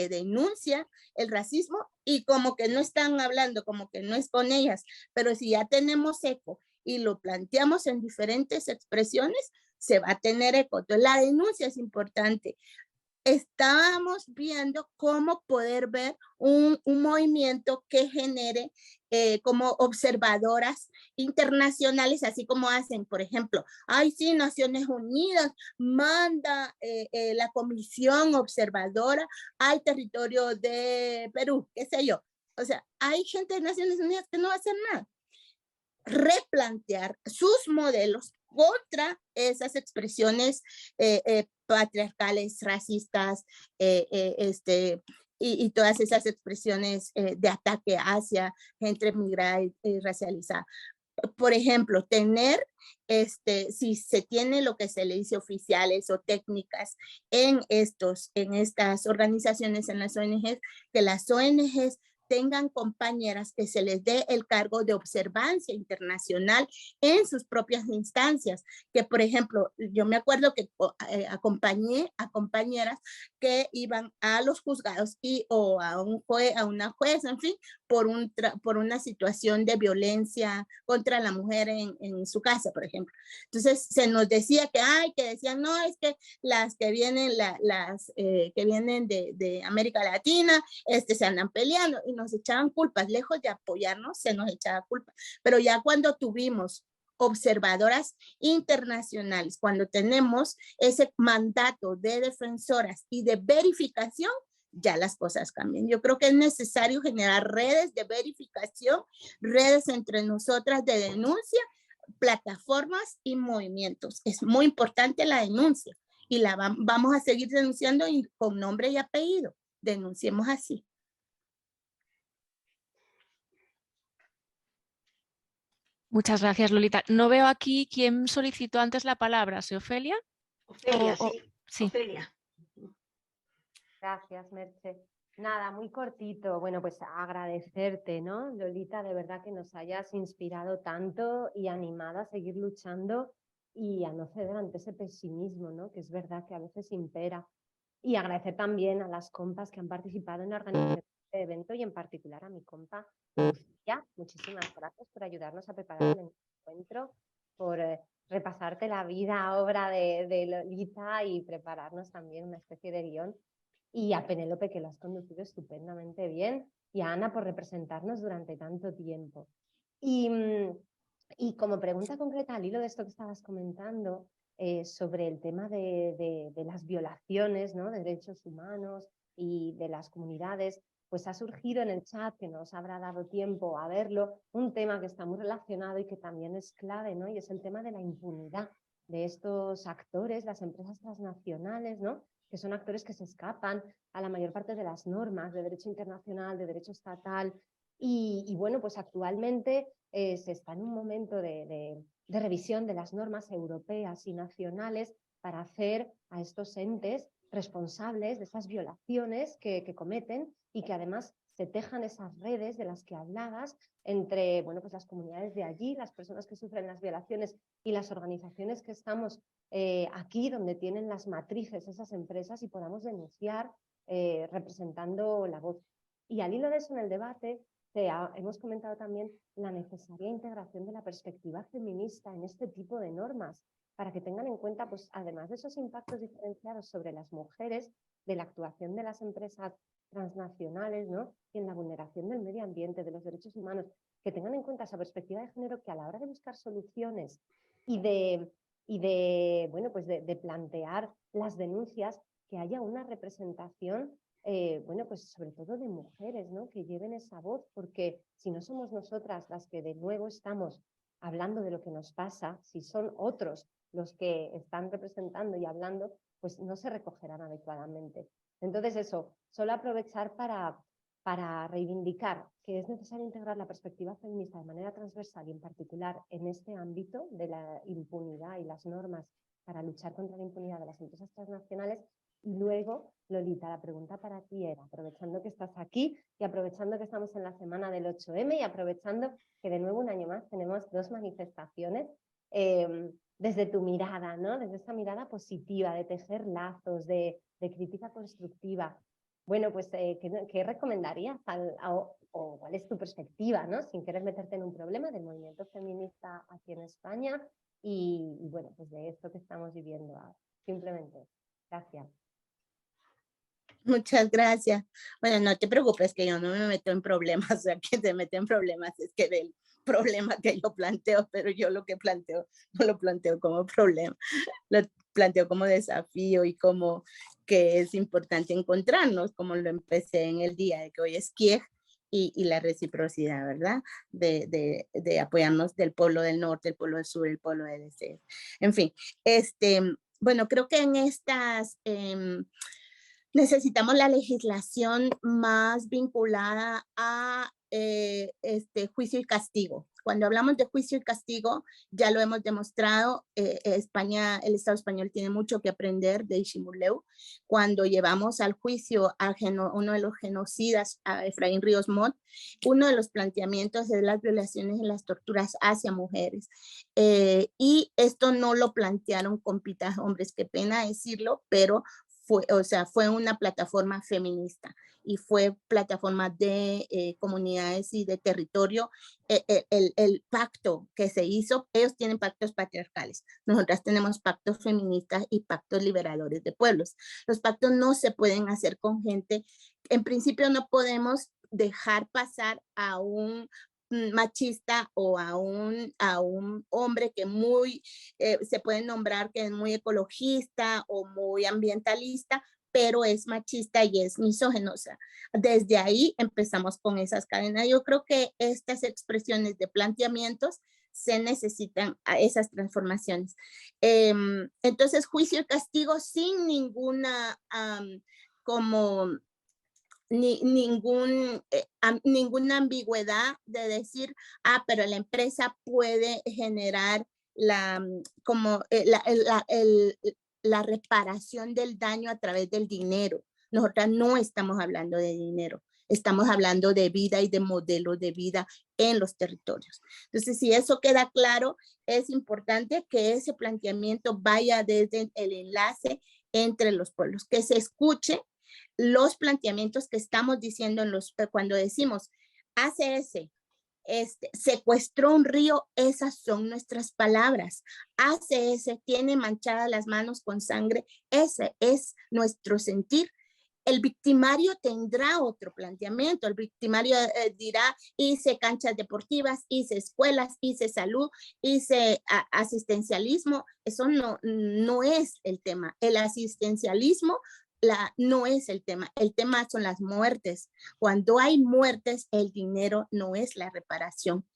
denuncian el racismo y como que no están hablando, como que no es con ellas, pero si ya tenemos eco y lo planteamos en diferentes expresiones, se va a tener eco. Entonces la denuncia es importante. Estábamos viendo cómo poder ver un movimiento que genere como observadoras internacionales, así como hacen, por ejemplo, sí, Naciones Unidas manda la comisión observadora al territorio de Perú, qué sé yo. O sea, hay gente de Naciones Unidas que no va a hacer nada. Replantear sus modelos contra esas expresiones patriarcales, racistas, y todas esas expresiones de ataque hacia gente migrada y racializada. Por ejemplo, tener, si se tiene lo que se le dice oficiales o técnicas en estas organizaciones, en las ONGs, que las ONGs tengan compañeras que se les dé el cargo de observancia internacional en sus propias instancias, que por ejemplo, yo me acuerdo que acompañé a compañeras que iban a los juzgados o a una jueza, en fin, por una situación de violencia contra la mujer en su casa, por ejemplo. Entonces se nos decía que decían, no, es que las que vienen, que vienen de América Latina, se andan peleando, y nos echaban culpas, lejos de apoyarnos, se nos echaba culpa. Pero ya cuando tuvimos observadoras internacionales, cuando tenemos ese mandato de defensoras y de verificación, ya las cosas cambian. Yo creo que es necesario generar redes de verificación, redes entre nosotras de denuncia, plataformas y movimientos. Es muy importante la denuncia y vamos a seguir denunciando con nombre y apellido. Denunciemos así. Muchas gracias, Lolita. No veo aquí quién solicitó antes la palabra. ¿Sí, Ofelia? Ofelia, sí. Sí. Ofelia. Gracias, Merche. Nada, muy cortito. Bueno, pues agradecerte, ¿no, Lolita? De verdad que nos hayas inspirado tanto y animado a seguir luchando y a no ceder ante ese pesimismo, ¿no? Que es verdad que a veces impera. Y agradecer también a las compas que han participado en la organización de este evento y en particular a mi compa Lucía. Muchísimas gracias por ayudarnos a preparar el encuentro, por repasarte la vida, obra de Lolita y prepararnos también una especie de guión. Y a Penélope, que lo has conducido estupendamente bien, y a Ana por representarnos durante tanto tiempo. Y como pregunta concreta, al hilo de esto que estabas comentando, sobre el tema de las violaciones, ¿no?, de derechos humanos y de las comunidades, pues ha surgido en el chat, que nos habrá dado tiempo a verlo, un tema que está muy relacionado y que también es clave, ¿no?, y es el tema de la impunidad de estos actores, las empresas transnacionales, ¿no?, que son actores que se escapan a la mayor parte de las normas de derecho internacional, de derecho estatal, y bueno, pues actualmente se está en un momento de revisión de las normas europeas y nacionales para hacer a estos entes responsables de esas violaciones que cometen y que además se tejan esas redes de las que hablabas entre, bueno, pues las comunidades de allí, las personas que sufren las violaciones y las organizaciones que estamos aquí, donde tienen las matrices esas empresas, y podamos denunciar representando la voz. Y al hilo de eso, en el debate hemos comentado también la necesaria integración de la perspectiva feminista en este tipo de normas, para que tengan en cuenta, pues, además de esos impactos diferenciados sobre las mujeres, de la actuación de las empresas transnacionales, ¿no?, y en la vulneración del medio ambiente, de los derechos humanos, que tengan en cuenta esa perspectiva de género, que a la hora de buscar soluciones y bueno, pues de plantear las denuncias, que haya una representación, bueno, pues sobre todo de mujeres, ¿no?, que lleven esa voz, porque si no somos nosotras las que de nuevo estamos hablando de lo que nos pasa, si son otros los que están representando y hablando, pues no se recogerán adecuadamente. Entonces eso, solo aprovechar para reivindicar que es necesario integrar la perspectiva feminista de manera transversal y en particular en este ámbito de la impunidad y las normas para luchar contra la impunidad de las empresas transnacionales. Y luego, Lolita, la pregunta para ti era, aprovechando que estás aquí y aprovechando que estamos en la semana del 8M y aprovechando que de nuevo un año más tenemos 2 manifestaciones, desde tu mirada, ¿no?, desde esa mirada positiva, de tejer lazos, de crítica constructiva. Bueno, pues, ¿qué recomendarías o cuál es tu perspectiva, ¿no?, sin querer meterte en un problema, del movimiento feminista aquí en España y bueno, pues de esto que estamos viviendo ahora? Simplemente, gracias. Muchas gracias. Bueno, no te preocupes que yo no me meto en problemas, o sea, que se mete en problemas es que del problema que yo planteo, pero yo lo que planteo no lo planteo como problema, lo planteo como desafío y como que es importante encontrarnos, como lo empecé en el día de que hoy es Kiej y la reciprocidad, ¿verdad? De apoyarnos del pueblo del norte, el pueblo del sur, el pueblo del este. En fin, bueno, creo que en estas necesitamos la legislación más vinculada a juicio y castigo. Cuando hablamos de juicio y castigo, ya lo hemos demostrado, España, el Estado español tiene mucho que aprender de Ishimuleu. Cuando llevamos al juicio a uno de los genocidas, a Efraín Ríos Montt, uno de los planteamientos es las violaciones y las torturas hacia mujeres. Y esto no lo plantearon compitas hombres, qué pena decirlo, pero fue una plataforma feminista y fue plataforma de comunidades y de territorio. El pacto que se hizo, ellos tienen pactos patriarcales, nosotras tenemos pactos feministas y pactos liberadores de pueblos. Los pactos no se pueden hacer con gente, en principio no podemos dejar pasar a un machista o a un hombre que se puede nombrar que es muy ecologista o muy ambientalista, pero es machista y es misógino. O sea, desde ahí empezamos con esas cadenas. Yo creo que estas expresiones de planteamientos se necesitan a esas transformaciones. Entonces, juicio y castigo sin ninguna ninguna ambigüedad de decir, pero la empresa puede generar la reparación del daño a través del dinero. Nosotras no estamos hablando de dinero, estamos hablando de vida y de modelos de vida en los territorios. Entonces, si eso queda claro, es importante que ese planteamiento vaya desde el enlace entre los pueblos, que se escuche los planteamientos que estamos diciendo cuando decimos ACS, secuestró un río, esas son nuestras palabras. ACS tiene manchadas las manos con sangre, ese es nuestro sentir. El victimario tendrá otro planteamiento. El victimario dirá, hice canchas deportivas, hice escuelas, hice salud, hice asistencialismo. Eso no es el tema. El asistencialismo no es el tema. El tema son las muertes. Cuando hay muertes, el dinero no es la reparación.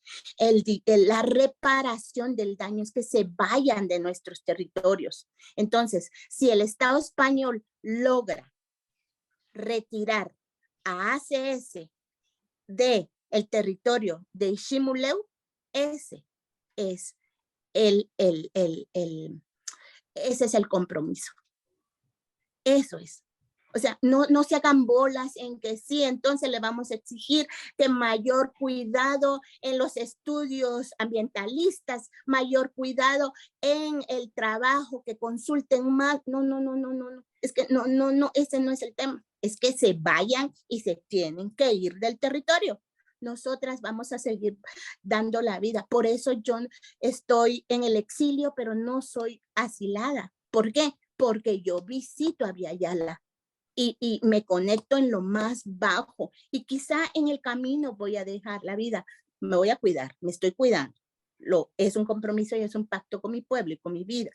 La reparación del daño es que se vayan de nuestros territorios. Entonces, si el Estado español logra retirar a ACS del territorio de Ishimuleu, ese es ese es el compromiso. Eso es. O sea, no se hagan bolas en que sí, entonces le vamos a exigir que mayor cuidado en los estudios ambientalistas, mayor cuidado en el trabajo, que consulten más. No. Es que no, ese no es el tema. Es que se vayan y se tienen que ir del territorio. Nosotras vamos a seguir dando la vida. Por eso yo estoy en el exilio, pero no soy asilada. ¿Por qué? Porque yo visito a Viayala y me conecto en lo más bajo y quizá en el camino voy a dejar la vida. Me voy a cuidar, me estoy cuidando. Es un compromiso y es un pacto con mi pueblo y con mi vida.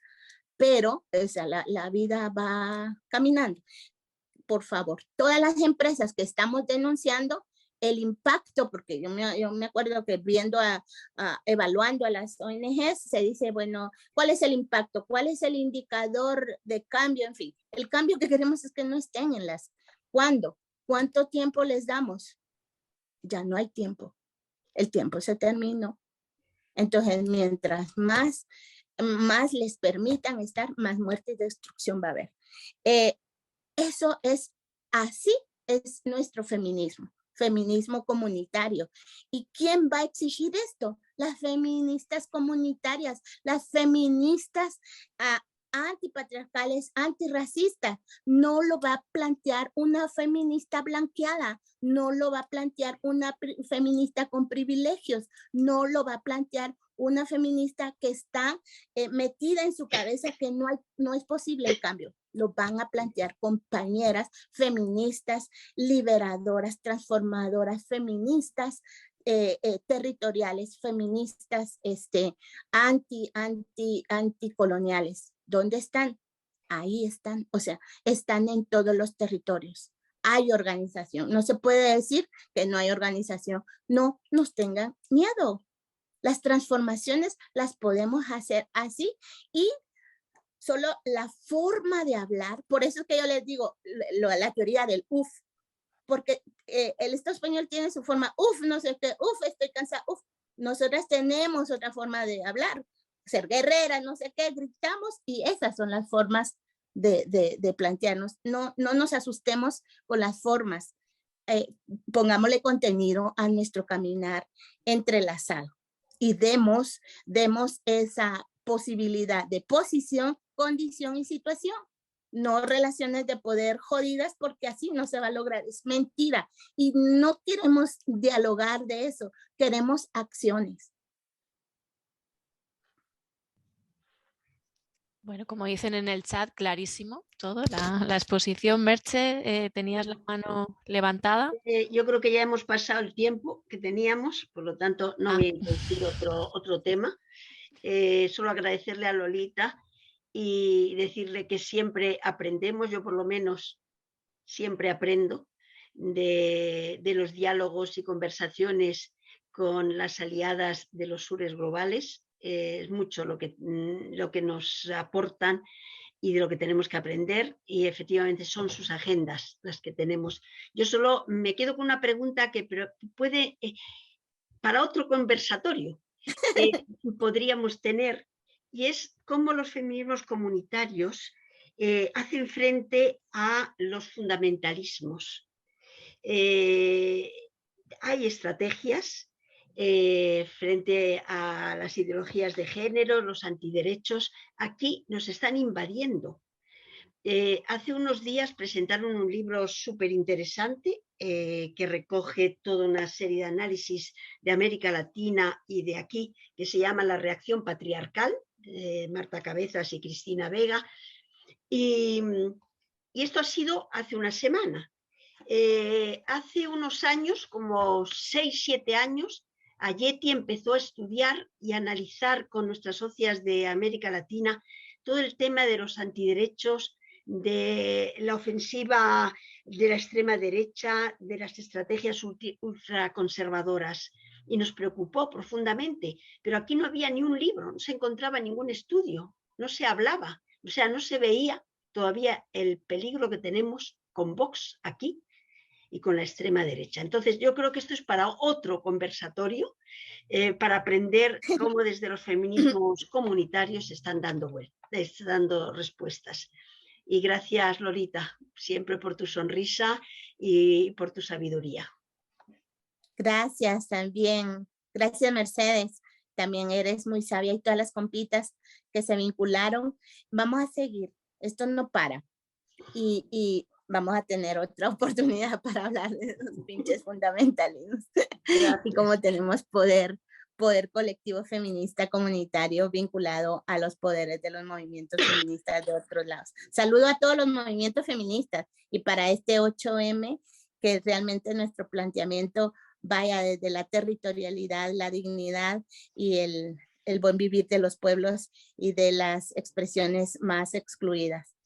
Pero o sea, la vida va caminando. Por favor, todas las empresas que estamos denunciando, el impacto, porque yo me acuerdo que evaluando a las ONGs, se dice, bueno, ¿cuál es el impacto? ¿Cuál es el indicador de cambio? En fin, el cambio que queremos es que no estén en las... ¿Cuándo? ¿Cuánto tiempo les damos? Ya no hay tiempo. El tiempo se terminó. Entonces, mientras más les permitan estar, más muerte y destrucción va a haber. Eso es, así es nuestro feminismo comunitario. ¿Y quién va a exigir esto? Las feministas comunitarias, las feministas antipatriarcales, antirracistas. No lo va a plantear una feminista blanqueada, no lo va a plantear una feminista con privilegios, no lo va a plantear una feminista que está metida en su cabeza que no es posible el cambio. Lo van a plantear compañeras feministas, liberadoras, transformadoras, feministas, territoriales, feministas, anticoloniales. ¿Dónde están? Ahí están, o sea, están en todos los territorios. hay organización. No se puede decir que no hay organización. No nos tengan miedo. Las transformaciones las podemos hacer así y solo la forma de hablar, por eso es que yo les digo la teoría del UF, porque el Estado español tiene su forma, no sé qué, estoy cansada, nosotras tenemos otra forma de hablar, ser guerrera, no sé qué, gritamos y esas son las formas de plantearnos. No nos asustemos con las formas, pongámosle contenido a nuestro caminar entrelazado y demos esa posibilidad de posición, condición y situación. No relaciones de poder jodidas porque así no se va a lograr, es mentira. Y no queremos dialogar de eso, queremos acciones. Bueno, como dicen en el chat, clarísimo todo. La exposición, Merche, tenías la mano levantada. Yo creo que ya hemos pasado el tiempo que teníamos, por lo tanto no voy a introducir otro tema. Solo agradecerle a Lolita y decirle que siempre aprendemos, yo por lo menos siempre aprendo de los diálogos y conversaciones con las aliadas de los sures globales. Es mucho lo que nos aportan y de lo que tenemos que aprender, y efectivamente son sus agendas las que tenemos. Yo solo me quedo con una pregunta que puede, para otro conversatorio, podríamos tener, y es cómo los feminismos comunitarios hacen frente a los fundamentalismos. Hay estrategias frente a las ideologías de género, los antiderechos. Aquí nos están invadiendo. Hace unos días presentaron un libro súper interesante que recoge toda una serie de análisis de América Latina y de aquí, que se llama La reacción patriarcal, de Marta Cabezas y Cristina Vega. Y esto ha sido hace una semana. Hace unos años, como 6-7 años, Ayeti empezó a estudiar y analizar con nuestras socias de América Latina todo el tema de los antiderechos, de la ofensiva de la extrema derecha, de las estrategias ultraconservadoras, y nos preocupó profundamente. Pero aquí no había ni un libro, no se encontraba ningún estudio, no se hablaba, o sea, no se veía todavía el peligro que tenemos con Vox aquí y con la extrema derecha. Entonces yo creo que esto es para otro conversatorio, para aprender cómo desde los feminismos comunitarios están dando respuestas. Y gracias, Lolita, siempre por tu sonrisa y por tu sabiduría. Gracias también. Gracias, Mercedes. También eres muy sabia y todas las compitas que se vincularon. Vamos a seguir. Esto no para. Y vamos a tener otra oportunidad para hablar de los pinches fundamentalismos y cómo tenemos poder colectivo feminista comunitario vinculado a los poderes de los movimientos feministas de otros lados. Saludo a todos los movimientos feministas y para este 8M, que realmente nuestro planteamiento vaya desde la territorialidad, la dignidad y el buen vivir de los pueblos y de las expresiones más excluidas.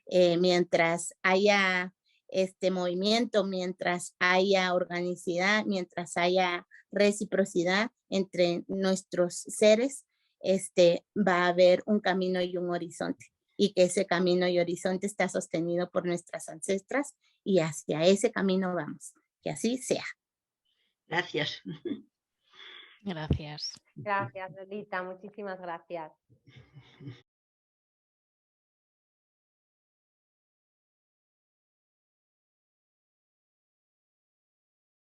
Mientras haya este movimiento, mientras haya organicidad, mientras haya reciprocidad entre nuestros seres, va a haber un camino y un horizonte, y que ese camino y horizonte está sostenido por nuestras ancestras, y hacia ese camino vamos. Que así sea. Gracias. Gracias. Gracias, Lolita. Muchísimas gracias.